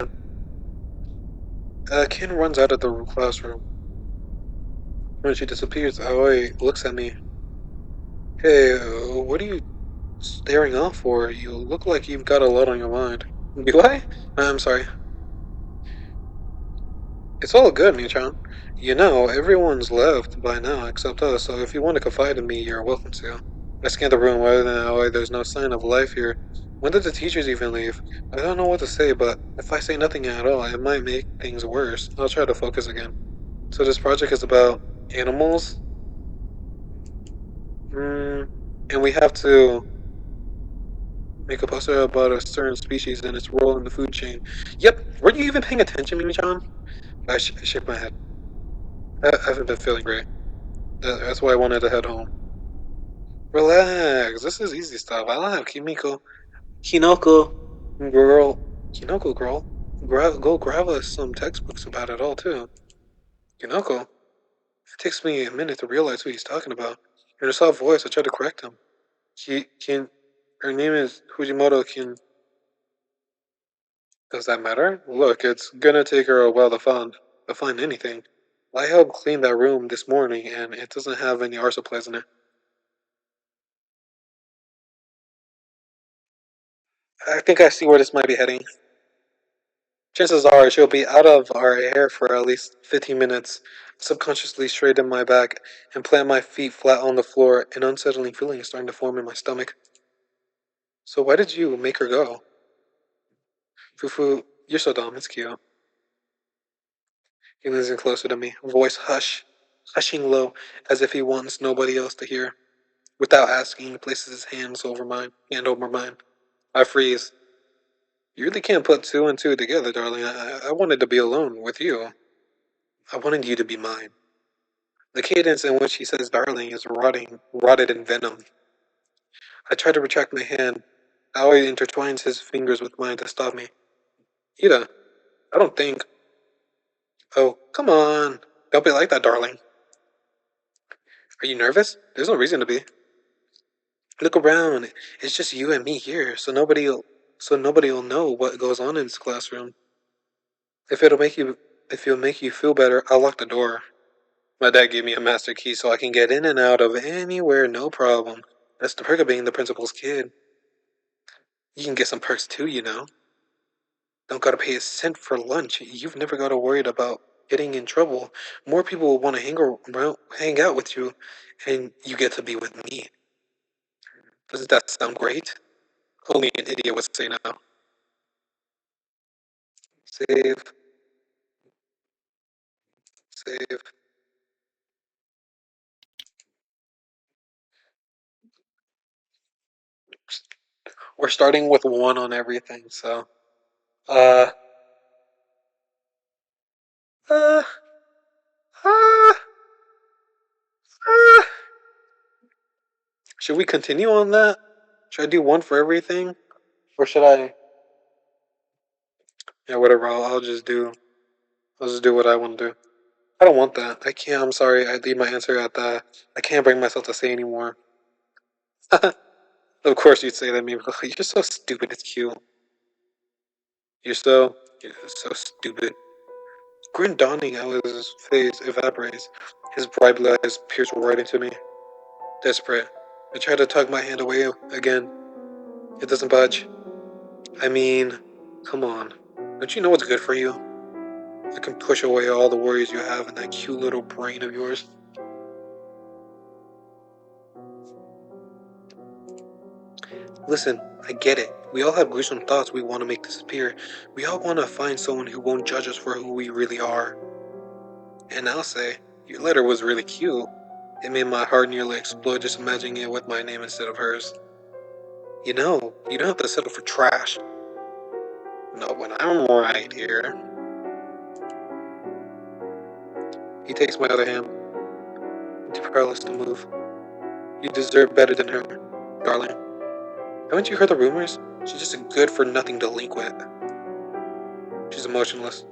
A: a. Ken runs out of the classroom. When she disappears, Aoi looks at me. Hey, what are you staring off for? You look like you've got a lot on your mind. Do I? I'm sorry. It's all good, Michan. You know, everyone's left by now except us, so if you want to confide in me, you're welcome to. I scanned the room whether now there's no sign of life here. When did the teachers even leave? I don't know what to say, but if I say nothing at all, it might make things worse. I'll try to focus again. So this project is about animals? And we have to make a poster about a certain species and its role in the food chain. Yep, were you even paying attention, Mimi-chan? I shook my head. I haven't been feeling great. That's why I wanted to head home. Relax, this is easy stuff. I'll have Kinoko, girl, Kinoko, girl, go grab us some textbooks about it all, too. Kinoko? It takes me a minute to realize who he's talking about. In a soft voice, I try to correct him. Her name is Fujimoto Kin. Does that matter? Look, it's gonna take her a while to find anything. I helped clean that room this morning, and it doesn't have any art supplies in it. I think I see where this might be heading. Chances are she'll be out of our hair for at least 15 minutes. Subconsciously straighten my back and plant my feet flat on the floor. An unsettling feeling is starting to form in my stomach. So why did you make her go? Fufu, you're so dumb. It's cute. He leans in closer to me, voice hushing low, as if he wants nobody else to hear. Without asking, he places his hand over mine. I freeze. You really can't put two and two together, darling. I wanted to be alone with you. I wanted you to be mine. The cadence in which he says darling is rotted in venom. I try to retract my hand. Aoi intertwines his fingers with mine to stop me. Ida, I don't think. Oh, come on. Don't be like that, darling. Are you nervous? There's no reason to be. Look around. It's just you and me here, so nobody will know what goes on in this classroom. If it'll make you if it'll make you feel better, I'll lock the door. My dad gave me a master key so I can get in and out of anywhere, no problem. That's the perk of being the principal's kid. You can get some perks too, you know. Don't gotta pay a cent for lunch. You've never gotta worry about getting in trouble. More people will want to hang out with you, and you get to be with me. Doesn't that sound great? Only an idiot would say no. Save, save. We're starting with one on everything, so. Uh, uh, uh, uh. Should we continue on that? Should I do one for everything? Or should I? Yeah, whatever. I'll just do what I want to do. I don't want that. I can't. I'm sorry. I leave my answer at that. I can't bring myself to say anymore. Of course you'd say that, me. You're so stupid. It's cute. You're so stupid. Grin dawning out his face evaporates. His bright blue eyes pierce right into me. Desperate. I try to tug my hand away again. It doesn't budge. I mean, come on. Don't you know what's good for you? I can push away all the worries you have in that cute little brain of yours. Listen, I get it. We all have gruesome thoughts we want to make disappear. We all want to find someone who won't judge us for who we really are. And I'll say, your letter was really cute. It made my heart nearly explode just imagining it with my name instead of hers. You know, you don't have to settle for trash. Not when I'm right here. He takes my other hand. Too powerless to move. You deserve better than her, darling. Haven't you heard the rumors? She's just a good-for-nothing delinquent. She's emotionless.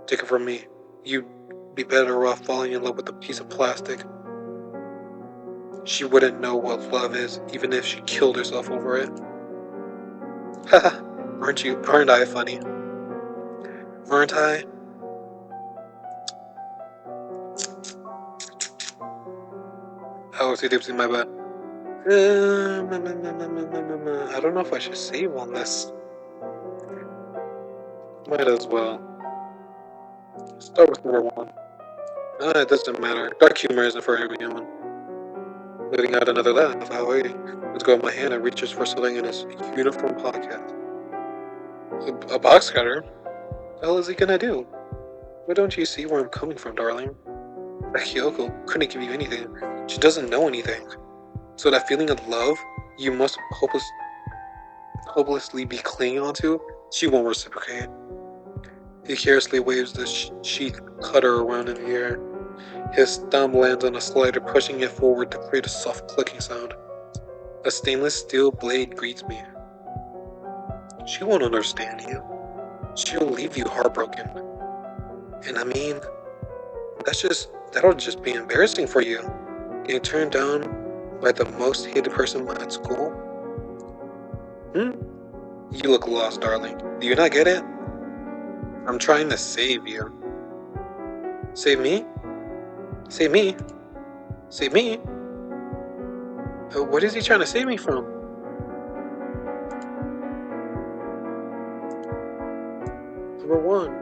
A: Take her from me. You'd be better off falling in love with a piece of plastic. She wouldn't know what love is, even if she killed herself over it. Haha, aren't I funny? Aren't I? Oh, see, dipsy, my bad. I don't know if I should save on this. Might as well. Start with number 1. It doesn't matter. Dark humor isn't for everyone. Letting out another laugh. Wait. Let's go with my hand and reaches for something in his uniform pocket. A box cutter? What the hell is he gonna do? Why don't you see where I'm coming from, darling? Kyoko couldn't give you anything. She doesn't know anything. So that feeling of love you must hopelessly be clinging onto, she won't reciprocate. He carelessly waves the sheath cutter around in the air. His thumb lands on a slider, pushing it forward to create a soft clicking sound. A stainless steel blade greets me. She won't understand you. She'll leave you heartbroken. And I mean, that'll just be embarrassing for you. Getting turned down by the most hated person at school? You look lost, darling. Do you not get it? I'm trying to save you. Save me? Save me? Save me? What is he trying to save me from? Number 1.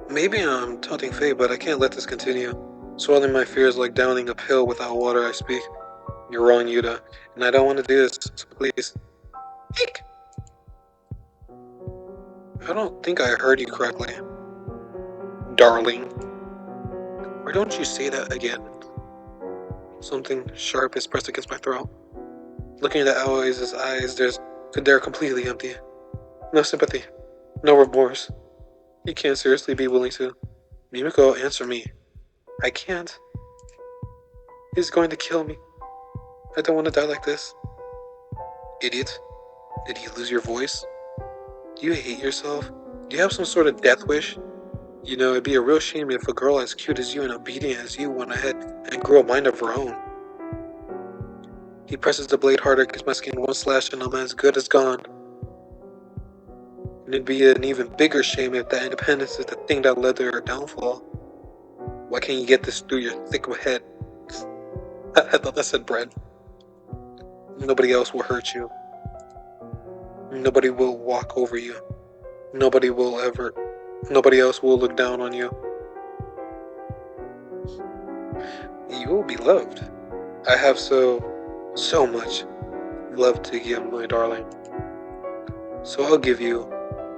A: Maybe I'm taunting fate, but I can't let this continue. Swallowing my fears like downing a pill without water, I speak. You're wrong, Yuta, and I don't want to do this, so please. Eek! I don't think I heard you correctly. Darling. Why don't you say that again? Something sharp is pressed against my throat. Looking into Aoi's eyes, they're completely empty. No sympathy. No remorse. He can't seriously be willing to. Mimiko, answer me. I can't. He's going to kill me. I don't want to die like this. Idiot. Did you lose your voice? Do you hate yourself? Do you have some sort of death wish? You know, it'd be a real shame if a girl as cute as you and obedient as you went ahead and grew a mind of her own. He presses the blade harder against my skin. One slash and I'm as good as gone. And it'd be an even bigger shame if that independence is the thing that led to her downfall. Why can't you get this through your thick head? I thought that said bread. Nobody else will hurt you. Nobody will walk over you. Nobody else will look down on you. You will be loved. I have so much love to give, my darling. So I'll give you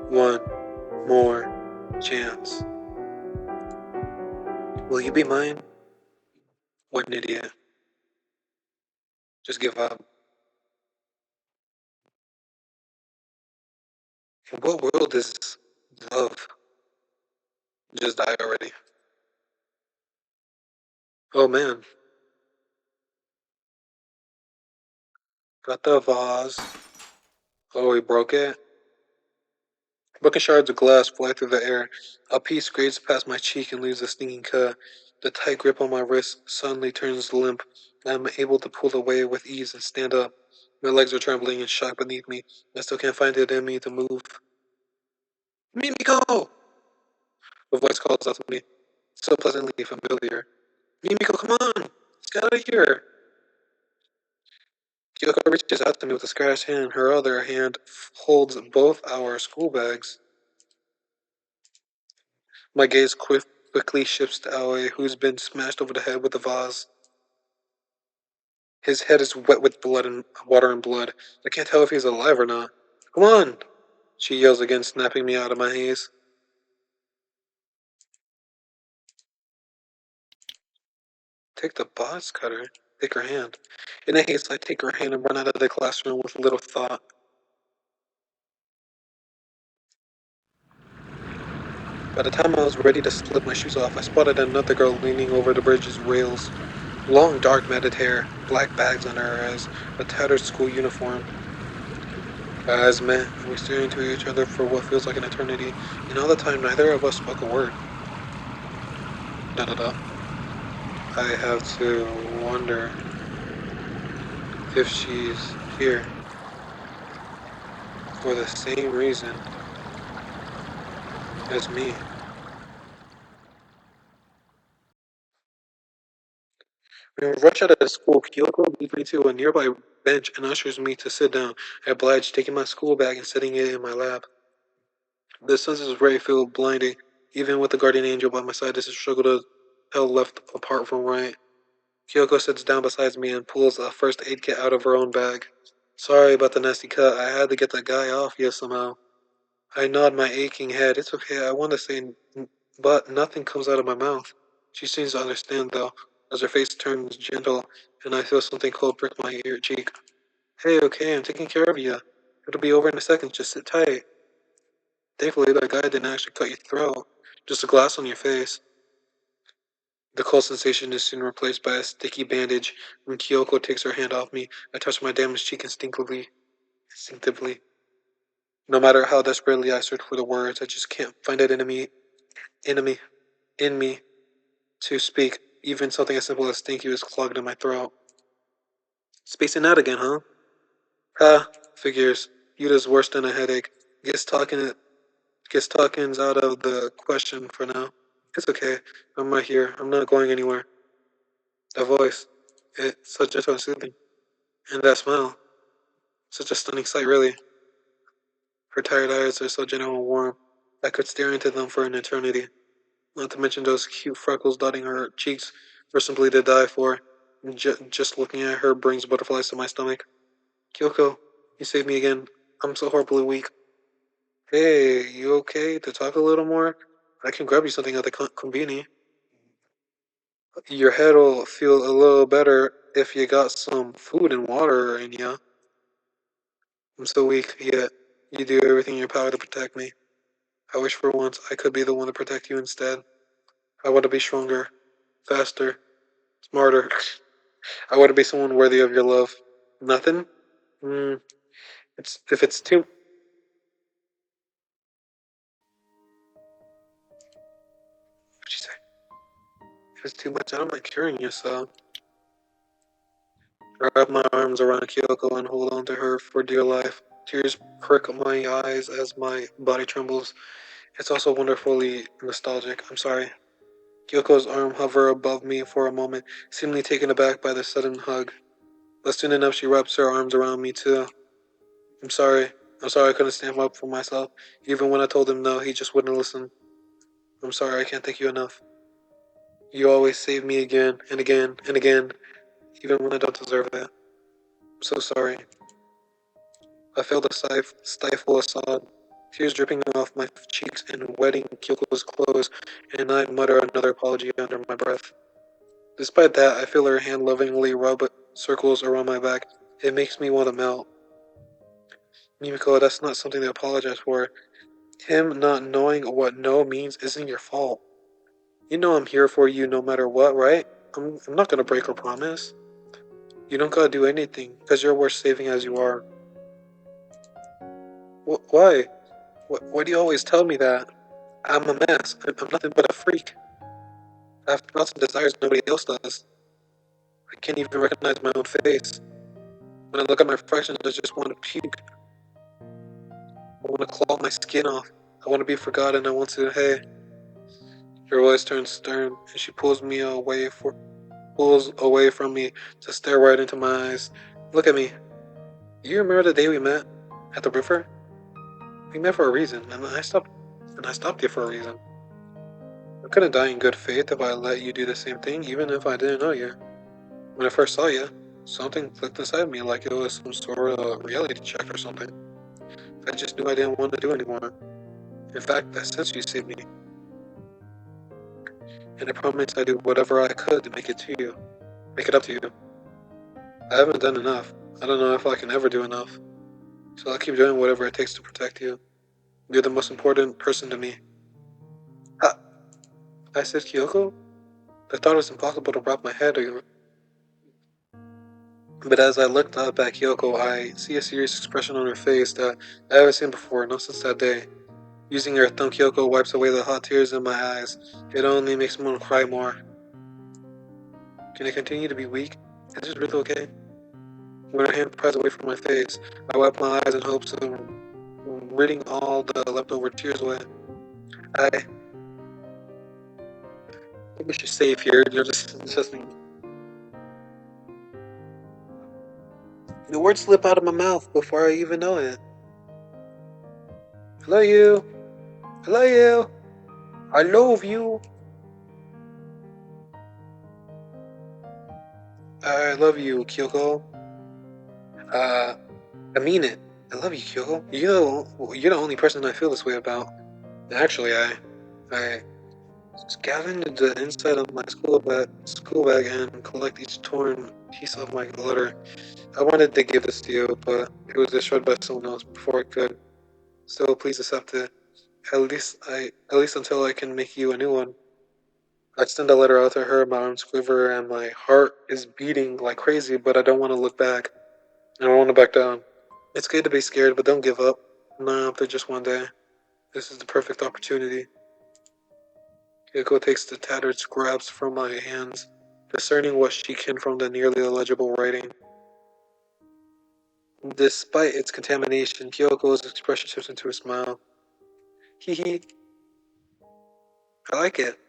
A: one more chance. Will you be mine? What an idiot. Just give up. In what world is love? Just die already. Oh man. Got the vase. Oh, he broke it? Broken shards of glass fly through the air. A piece grates past my cheek and leaves a stinging cut. The tight grip on my wrist suddenly turns limp, and I'm able to pull away with ease and stand up. My legs are trembling and shock beneath me. I still can't find it in me to move. Mimiko! A voice calls out to me, so pleasantly familiar. Mimiko, come on! Let's get out of here! Kyoko reaches out to me with a scratched hand. Her other hand holds both our school bags. My gaze quickly shifts to Aoi, who's been smashed over the head with a vase. His head is wet with water and blood. I can't tell if he's alive or not. Come on! She yells again, snapping me out of my haze. Take the box cutter. Take her hand. In a haste, I take her hand and run out of the classroom with little thought. By the time I was ready to slip my shoes off, I spotted another girl leaning over the bridge's rails. Long, dark, matted hair, black bags on her eyes, a tattered school uniform. Our eyes met, and we stared into each other for what feels like an eternity, and all the time neither of us spoke a word. Da. I have to wonder if she's here for the same reason as me. When we rush out of school, Kyoko leads me to a nearby bench and ushers me to sit down. I oblige, taking my school bag and setting it in my lap. The sunset's ray feel blinding. Even with the guardian angel by my side, this is a struggle to tell left apart from right. Kyoko sits down beside me and pulls a first aid kit out of her own bag. Sorry about the nasty cut. I had to get that guy off you somehow. I nod my aching head. It's okay. I want to say, but nothing comes out of my mouth. She seems to understand, though, as her face turns gentle, and I feel something cold prick my ear cheek. Hey, okay, I'm taking care of you. It'll be over in a second. Just sit tight. Thankfully, that guy didn't actually cut your throat. Just a glass on your face. The cold sensation is soon replaced by a sticky bandage. When Kyoko takes her hand off me, I touch my damaged cheek instinctively. No matter how desperately I search for the words, I just can't find it enemy, in me to speak. Even something as simple as thank you is clogged in my throat. Spacing out again, huh? Ah, figures. Yuda's worse than a headache. Guess talking's out of the question for now. It's okay. I'm right here. I'm not going anywhere. That voice. It's so gentle and soothing. And that smile. Such a stunning sight, really. Her tired eyes are so gentle and warm. I could stare into them for an eternity. Not to mention those cute freckles dotting her cheeks were simply to die for. Just looking at her brings butterflies to my stomach. Kyoko, you saved me again. I'm so horribly weak. Hey, you okay to talk a little more? I can grab you something at the conveni. Your head'll feel a little better if you got some food and water in ya. I'm so weak, yet you do everything in your power to protect me. I wish for once I could be the one to protect you instead. I want to be stronger, faster, smarter. I want to be someone worthy of your love. Nothing? Hmm. If it's too. What'd you say? If it's too much, I don't mind curing you, so. I wrap my arms around Kyoko and hold on to her for dear life. Tears prick my eyes as my body trembles. It's also wonderfully nostalgic. I'm sorry. Kyoko's arm hovered above me for a moment, seemingly taken aback by the sudden hug. But soon enough, she wraps her arms around me too. I'm sorry. I'm sorry I couldn't stand up for myself. Even when I told him no, he just wouldn't listen. I'm sorry, I can't thank you enough. You always save me again and again and again, even when I don't deserve it. I'm so sorry. I felt a stifle a sob, tears dripping off my cheeks and wetting Kyoko's clothes, and I'd mutter another apology under my breath. Despite that, I feel her hand lovingly rub circles around my back. It makes me want to melt. Mimiko, that's not something to apologize for. Him not knowing what no means isn't your fault. You know I'm here for you no matter what, right? I'm not gonna break our promise. You don't gotta do anything, because you're worth saving as you are. Why? Why do you always tell me that? I'm a mess. I'm nothing but a freak. I have thoughts and desires nobody else does. I can't even recognize my own face. When I look at my reflection, I just want to puke. I want to claw my skin off. I want to be forgotten. I want to, hey. Her voice turns stern, and she pulls away from me to stare right into my eyes. Look at me. You remember the day we met at the river? We met for a reason, and I stopped you for a reason. I couldn't die in good faith if I let you do the same thing, even if I didn't know you. When I first saw you, something clicked inside me like it was some sort of reality check or something. I just knew I didn't want to do anymore. In fact, I sensed you saved me, and I promised I'd do whatever I could to make it up to you. I haven't done enough. I don't know if I can ever do enough. So I'll keep doing whatever it takes to protect you. You're the most important person to me. I said Kyoko? I thought it was impossible to wrap my head around. But as I looked up at Kyoko, I see a serious expression on her face that I haven't seen before, not since that day. Using her thumb, Kyoko wipes away the hot tears in my eyes. It only makes me want to cry more. Can I continue to be weak? Is this really okay? When her hand pries away from my face, I wipe my eyes in hopes of ridding all the leftover tears away. I think we should save here. The words slip out of my mouth before I even know it. I love you. I love you. I love you. I love you, Kyoko. I mean it. I love you, Kyoko. You're the only person I feel this way about. Actually, I scavenged the inside of my school bag and collect each torn piece of my letter. I wanted to give this to you, but it was destroyed by someone else before I could. So please accept it. At least until I can make you a new one. I extend a letter out to her, my arms quiver, and my heart is beating like crazy, but I don't want to look back. I don't want to back down. It's good to be scared, but don't give up. Not after just one day. This is the perfect opportunity. Kyoko takes the tattered scraps from my hands, discerning what she can from the nearly illegible writing. Despite its contamination, Kyoko's expression shifts into a smile. Hee hee. I like it.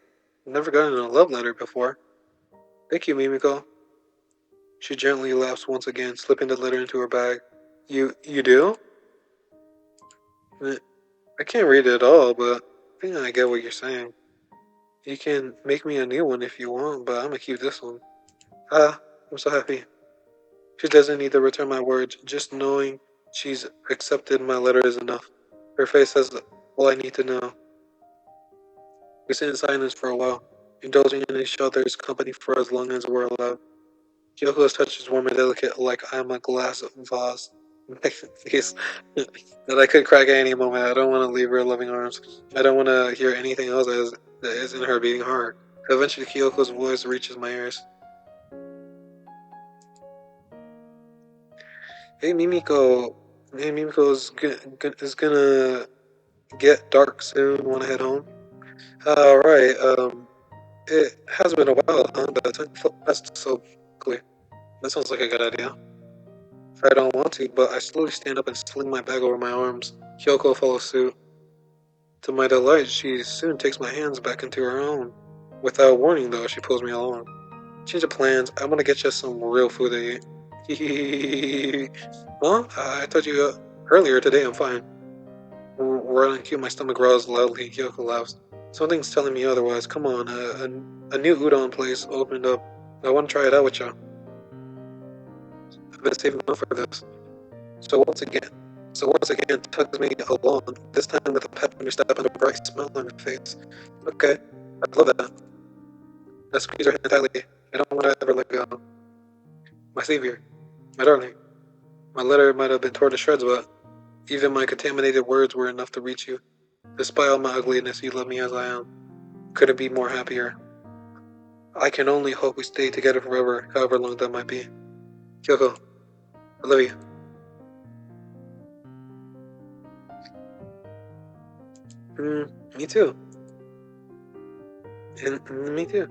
A: I've never gotten a love letter before. Thank you, Mimiko. She gently laughs once again, slipping the letter into her bag. You do? I can't read it at all, but I think I get what you're saying. You can make me a new one if you want, but I'm gonna keep this one. Ah, I'm so happy. She doesn't need to return my words. Just knowing she's accepted my letter is enough. Her face says all I need to know. We sit in silence for a while, indulging in each other's company for as long as we're allowed. Kyoko's touch is warm and delicate, like I'm a glass vase. My face that I could crack at any moment. I don't want to leave her loving arms. I don't want to hear anything else that is in her beating heart. Eventually, Kyoko's voice reaches my ears. Hey, Mimiko. Hey, Mimiko is gonna get dark soon. Wanna head home? Right. It has been a while, huh? But time flew past so quickly. That sounds like a good idea. I don't want to, but I slowly stand up and sling my bag over my arms. Kyoko follows suit. To my delight, she soon takes my hands back into her own. Without warning, though, she pulls me along. Change of plans. I want to get you some real food to eat. Huh? I told you earlier today I'm fine. Right on cue, my stomach growls loudly. Kyoko laughs. Something's telling me otherwise. Come on, a new udon place opened up. I want to try it out with you. I've been saving up for this. So once again, tugs me along, this time with a pep in your step and a bright smile on your face. Okay, I love that. I squeeze her hand tightly. I don't want to ever let go. My savior, my darling. My letter might have been torn to shreds, but even my contaminated words were enough to reach you. Despite all my ugliness, you love me as I am. Couldn't be more happier. I can only hope we stay together forever, however long that might be. Kyoko, I love you. Me too. And me too.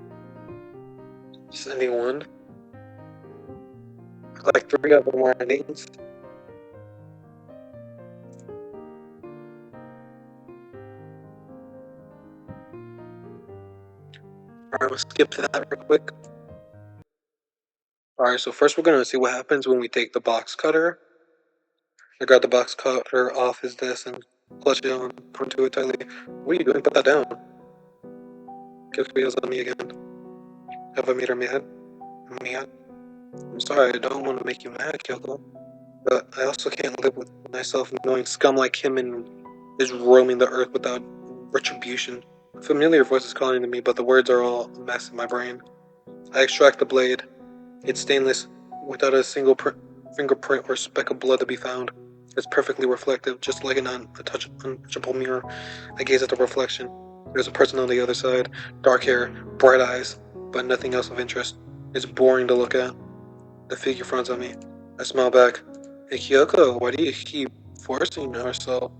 A: Sending one. Like 3 of them were endings. Alright, we'll skip to that real quick. Alright, so first we're going to see what happens when we take the box cutter. I got the box cutter off his desk and clutched it onto it tightly. What are you doing? Put that down. Kyoko yells at me again. Have I made her mad? Mad? I'm sorry, I don't want to make you mad, Kyoko. But I also can't live with myself knowing scum like him is roaming the earth without retribution. A familiar voice is calling to me, but the words are all a mess in my brain. I extract the blade. It's stainless, without a single fingerprint or speck of blood to be found. It's perfectly reflective, just like an untouchable mirror. I gaze at the reflection. There's a person on the other side, dark hair, bright eyes, but nothing else of interest. It's boring to look at. The figure frowns at me. I smile back. Hey Kyoko, why do you keep forcing yourself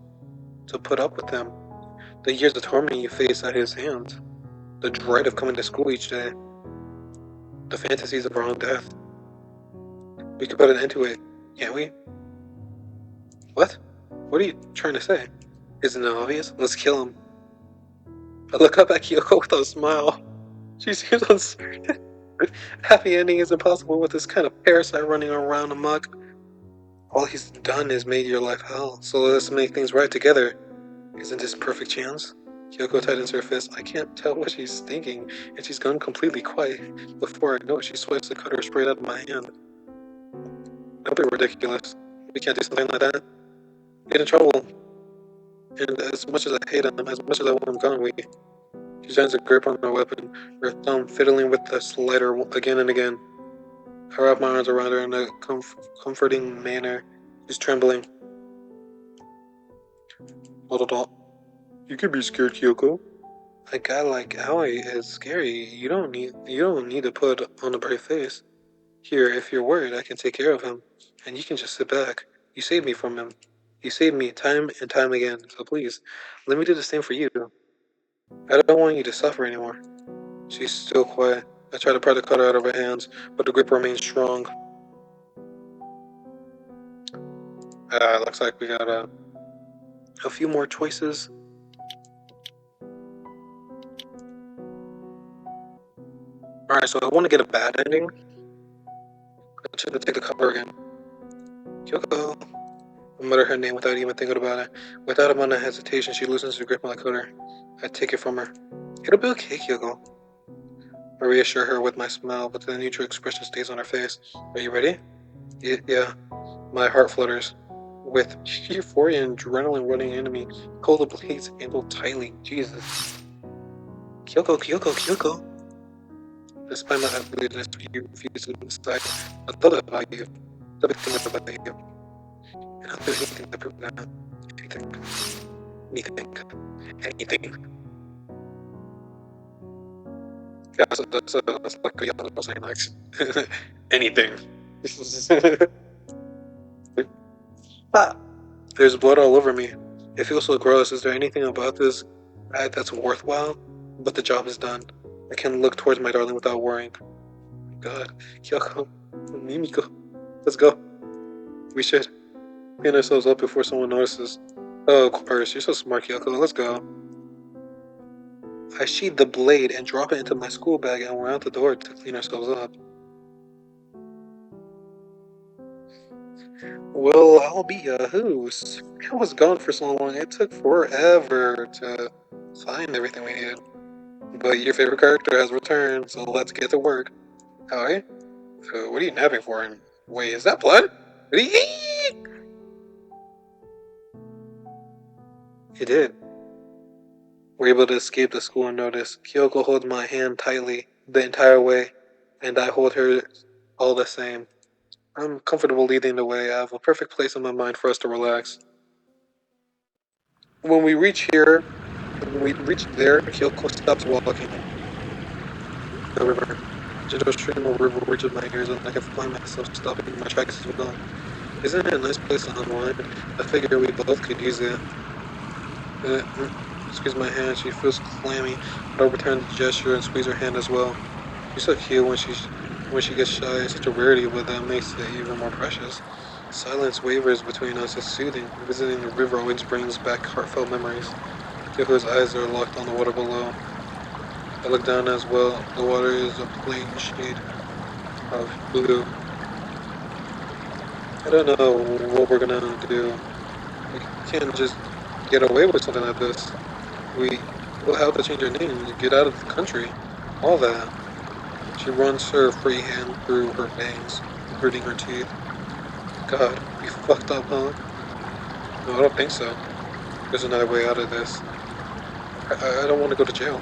A: to put up with him? The years of torment you face at his hands. The dread of coming to school each day. The fantasies of our own death. We could put an end to it, can't we? What? What are you trying to say? Isn't it obvious? Let's kill him. I look up at Kyoko with a smile. She seems uncertain. Happy ending is impossible with this kind of parasite running around amok. All he's done is made your life hell, so let's make things right together. Isn't this a perfect chance? Kyoko tightens her fist. I can't tell what she's thinking, and she's gone completely quiet. Before I know it, she swipes the cutter straight out of my hand. Don't be ridiculous. We can't do something like that. Get in trouble. And as much as I hate him, as much as I want him gone, she turns a grip on her weapon, her thumb fiddling with the slider again and again. I wrap my arms around her in a comforting manner. She's trembling. Not. You could be scared, Kyoko. A guy like Aoi is scary. You don't need to put on a brave face. Here, if you're worried, I can take care of him, and you can just sit back. You saved me from him. You saved me time and time again. So please, let me do the same for you. I don't want you to suffer anymore. She's still quiet. I try to pry the cutter out of her hands, but the grip remains strong. Looks like we got a few more choices. Alright, so I want to get a bad ending. I should take the cover again. Kyoko. I mutter her name without even thinking about it. Without a moment of hesitation, she loosens her grip on the cutter. I take it from her. It'll be okay, Kyoko. I reassure her with my smile, but the neutral expression stays on her face. Are you ready? Yeah. My heart flutters. With euphoria and adrenaline running into me, hold the blades handled tightly. Jesus. Kyoko. Despite my ability to refuse to decide, I thought about you. Everything about you. And I'll do anything to prove that. Anything. Yeah, so that's like the other saying, like, anything. Ah, there's blood all over me. It feels so gross. Is there anything about this that's worthwhile? But the job is done. I can look towards my darling without worrying. God, Kyoko, Mimiko, let's go. We should clean ourselves up before someone notices. Oh, of course, you're so smart, Kyoko. Let's go. I sheathe the blade and drop it into my school bag, and we're out the door to clean ourselves up. Well, I'll be a hoos. I was gone for so long, it took forever to find everything we needed. But your favorite character has returned, so let's get to work. Alright? So, what are you napping for? And wait, is that blood? It did. We're able to escape the school unnoticed. Kyoko holds my hand tightly the entire way, and I hold her all the same. I'm comfortable leading the way. I have a perfect place in my mind for us to relax. When we reach there, Kyoko stops walking. The river. Gentle stream of river reaches my ears, and I can find myself stopping in my tracks as well. Isn't it a nice place to unwind? I figure we both could use it. Squeeze my hand. She feels clammy, but I return the gesture and squeeze her hand as well. She's so cute when she gets shy. Such a rarity, but that makes it even more precious. Silence wavers between us. It's soothing. Visiting the river always brings back heartfelt memories. Kyoko's eyes are locked on the water below. I look down as well. The water is a plain shade of blue. I don't know what we're gonna do. We can't just get away with something like this. We will have to change our name and get out of the country. All that. She runs her free hand through her bangs, gritting her teeth. God, we fucked up, huh? No, I don't think so. There's another way out of this. I don't want to go to jail.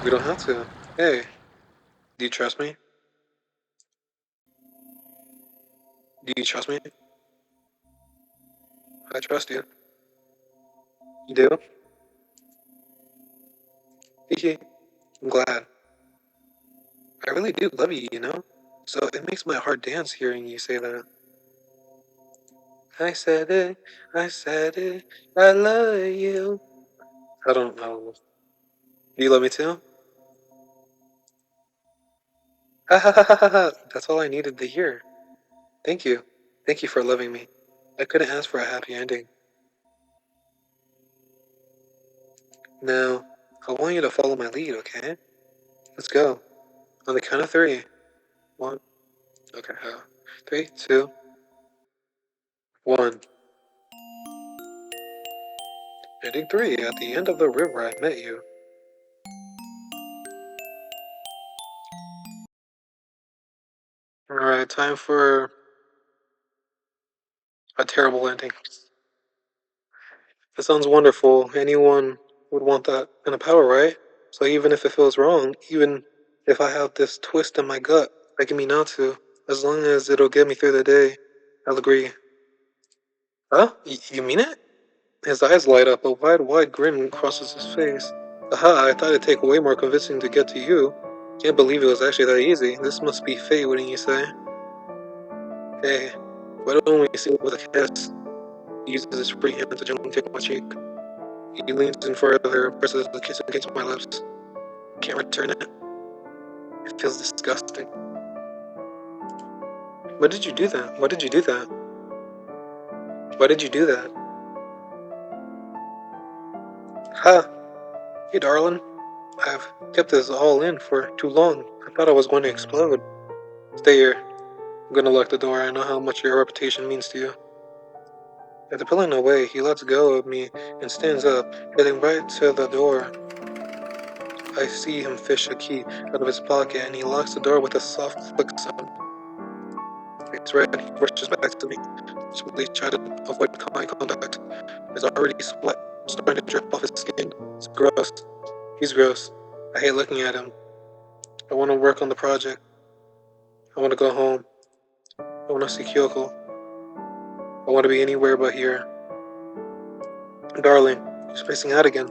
A: We don't have to. Hey, do you trust me? Do you trust me? I trust you. You do? Hehe, I'm glad. I really do love you, you know? So it makes my heart dance hearing you say that. I said it, I said it, I love you. I don't know. Do you love me too? Ha ha ha ha ha ha. That's all I needed to hear. Thank you. Thank you for loving me. I couldn't ask for a happy ending. Now, I want you to follow my lead, okay? Let's go. On the count of three. One. Okay. 3, 2, 1. Ending 3. At the end of the river, I met you. Alright, time for a terrible ending. That sounds wonderful. Anyone would want that kind of power, right? So even if it feels wrong, even if I have this twist in my gut begging me not to, as long as it'll get me through the day, I'll agree. Huh? You mean it? His eyes light up, a wide grin crosses his face. Aha, I thought it'd take way more convincing to get to you. Can't believe it was actually that easy. This must be fate, wouldn't you say? Hey, why don't we see it with a kiss? He uses his free hand to gently take my cheek. He leans in further, presses the kiss against my lips. Can't return it. It feels disgusting. Why did you do that? Why did you do that? Why did you do that? Ha! Hey, darling. I've kept this all in for too long. I thought I was going to explode. Stay here. I'm gonna lock the door. I know how much your reputation means to you. After pulling away, he lets go of me and stands up, heading right to the door. I see him fish a key out of his pocket and he locks the door with a soft click sound. It's red. He rushes back to me. Swiftly try to avoid eye contact. There's already sweat starting to drip off his skin. It's gross. He's gross. I hate looking at him. I want to work on the project. I want to go home. I want to see Kyoko. I want to be anywhere but here. Darling, he's spacing out again.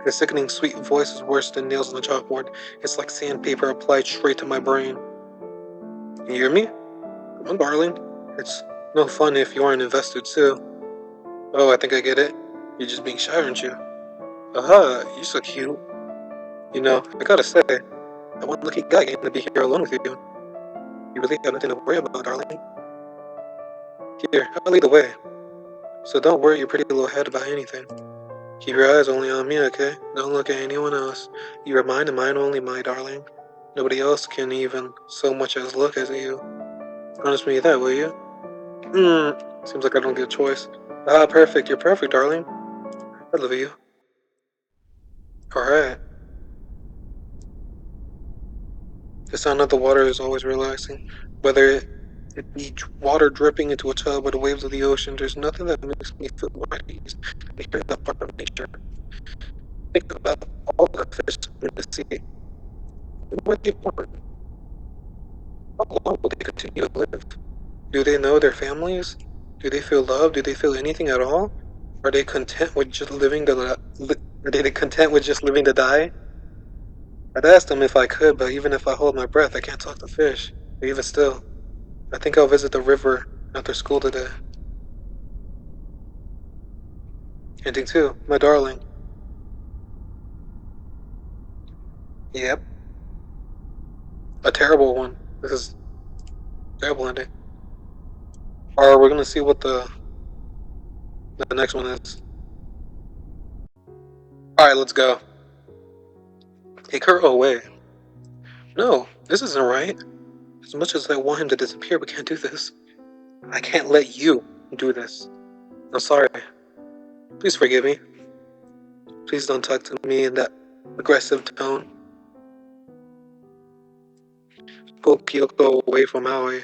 A: His sickening sweet voice is worse than nails on the chalkboard. It's like sandpaper applied straight to my brain. You hear me? Come on, darling. It's no fun if you aren't invested too. Oh, I think I get it. You're just being shy, aren't you? Aha, you're so cute. You know, I gotta say, that one lucky guy getting to be here alone with you. You really have nothing to worry about, darling. Here, I'll lead the way. So don't worry your pretty little head about anything. Keep your eyes only on me, okay? Don't look at anyone else. You are mine and mine only, my darling. Nobody else can even so much as look at you. Promise me that, will you? Seems like I don't get a choice. Ah, perfect. You're perfect, darling. I love you. Alright. The sound of the water is always relaxing. Whether it be water dripping into a tub or the waves of the ocean, there's nothing that makes me feel more at ease than hearing that part of nature. Think about all the fish in the sea. Where are they born? How long will they continue to live? Do they know their families? Do they feel love? Do they feel anything at all? Are they content with just living are they content with just living to die? I'd ask them if I could, but even if I hold my breath, I can't talk to fish. But even still, I think I'll visit the river after school today. Ending 2, my darling. Yep, a terrible one. This is a terrible ending. Or we're gonna see what the next one is. Alright, let's go. Take her away. No, this isn't right. As much as I want him to disappear, we can't do this. I can't let you do this. I'm sorry. Please forgive me. Please don't talk to me in that aggressive tone. Pull Kyoko away from Maui.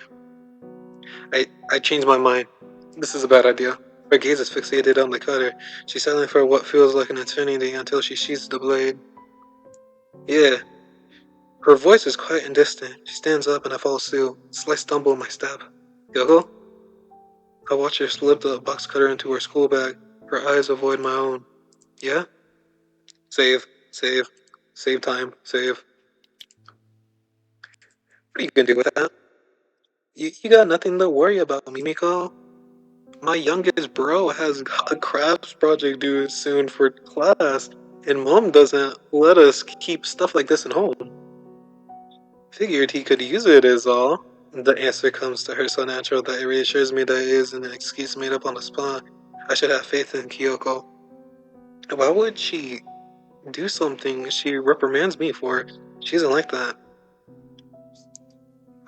A: I changed my mind. This is a bad idea. Her gaze is fixated on the cutter. She's silent for what feels like an eternity until she sheathes the blade. Yeah. Her voice is quiet and distant. She stands up and I follow suit. Slight stumble in my step. Kyoko? I watch her slip the box cutter into her school bag. Her eyes avoid my own. Yeah? Save. Save. Save time. Save. What are you gonna do with that? You got nothing to worry about, Mimiko. My youngest bro has a crafts project due soon for class, and mom doesn't let us keep stuff like this at home. Figured he could use it is all. The answer comes to her so natural that it reassures me that it isn't an excuse made up on the spot. I should have faith in Kyoko. Why would she do something she reprimands me for? She isn't like that.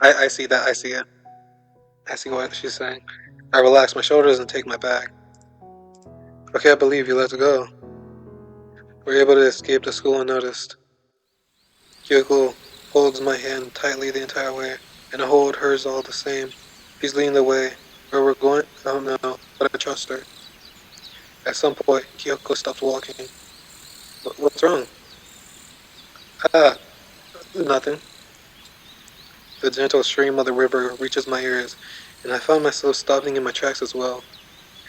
A: I see that, I see it. I see what she's saying. I relax my shoulders and take my bag. Okay, I believe you, let's go. We're able to escape the school unnoticed. Kyoko holds my hand tightly the entire way, and I hold hers all the same. She's leading the way. Where we're going, I don't know, but I trust her. At some point, Kyoko stops walking. What's wrong? Ah, nothing. The gentle stream of the river reaches my ears, and I find myself stopping in my tracks as well.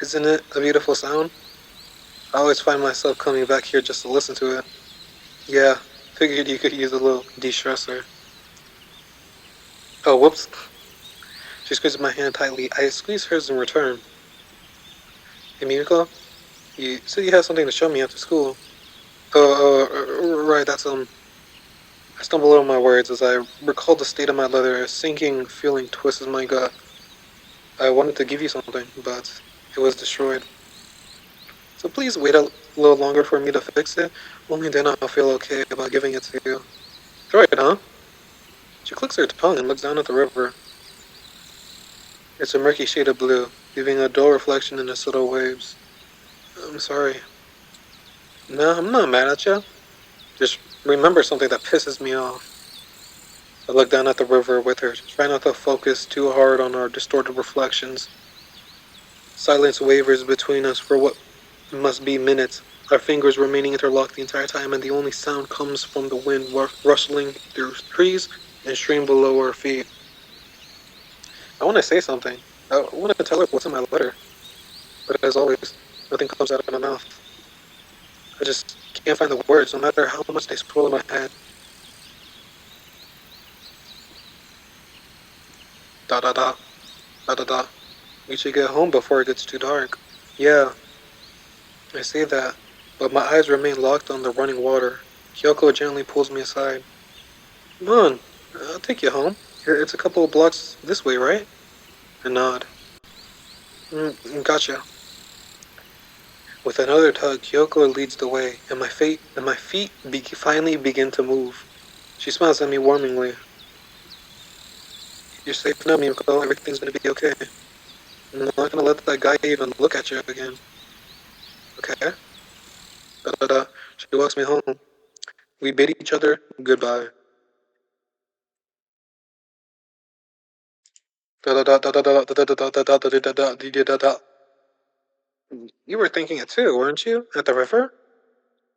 A: Isn't it a beautiful sound? I always find myself coming back here just to listen to it. Yeah, figured you could use a little de-stressor. Oh, whoops. She squeezes my hand tightly. I squeeze hers in return. Hey, Mimiko, you said you had something to show me after school. Right, that's, I stumble over my words as I recall the state of my leather. A sinking feeling twists my gut. I wanted to give you something, but it was destroyed. So please wait a little longer for me to fix it. Only then I'll feel okay about giving it to you. Throw it, huh? She clicks her tongue and looks down at the river. It's a murky shade of blue, leaving a dull reflection in the subtle waves. I'm sorry. No, I'm not mad at you. Just remember something that pisses me off. I look down at the river with her, trying not to focus too hard on our distorted reflections. Silence wavers between us for what must be minutes, our fingers remaining interlocked the entire time, and the only sound comes from the wind rustling through trees and stream below our feet. I want to say something. I want to tell her what's in my letter. But as always, nothing comes out of my mouth. I just can't find the words, no matter how much they swirl in my head. Da da da. Da da da. We should get home before it gets too dark. Yeah, I say that, but my eyes remain locked on the running water. Kyoko gently pulls me aside. Come on, I'll take you home. It's a couple of blocks this way, right? I nod. Gotcha. With another tug, Kyoko leads the way, and my feet finally begin to move. She smiles at me warmingly. You're safe now, Mimiko. Everything's gonna be okay. I'm not gonna let that guy even look at you again. Okay? Da da da. She walks me home. We bid each other goodbye. Da da da da da da da da da da da da da da da da. You were thinking it too, weren't you? At the river?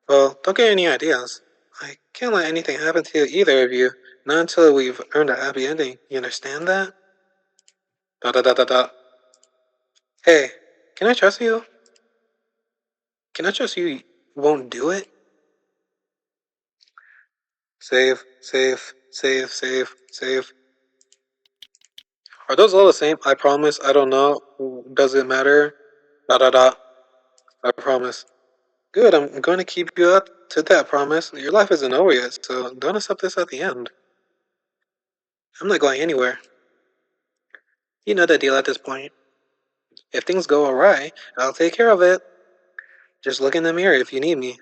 A: Well, don't get any ideas. I can't let anything happen to either of you. Not until we've earned a happy ending. You understand that? Da da da da da. Hey, can I trust you? Can I trust you won't do it? Save, save, save, save, save. Are those all the same? I promise, I don't know. Does it matter? Da da da. I promise. Good, I'm going to keep you up to that promise. Your life isn't over yet, so don't accept this at the end. I'm not going anywhere. You know the deal at this point. If things go awry, I'll take care of it. Just look in the mirror if you need me.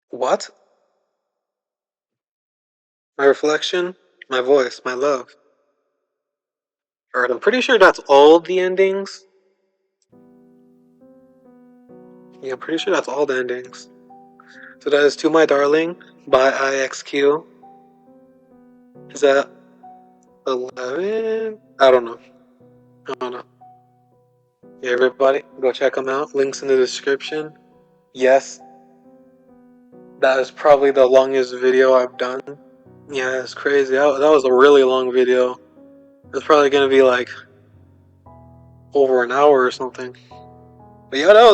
A: What? My reflection? My voice, my love. Alright, I'm pretty sure that's all the endings. Yeah, I'm pretty sure that's all the endings. So that is To My Darling by ixkyu. Is that 11? I don't know. I don't know. Yeah, everybody, go check them out. Links in the description. Yes, that is probably the longest video I've done. Yeah, it's crazy. That was a really long video. It's probably gonna be like over an hour or something. But yeah, that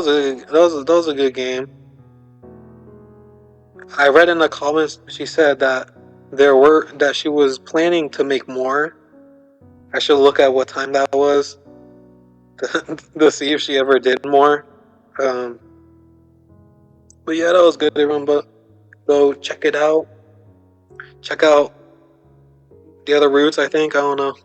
A: was a good game. I read in the comments she said that that she was planning to make more. I should look at what time that was to see if she ever did more. Um, but yeah, that was good, everyone. But go check it out. Check out the other routes. I think I don't know.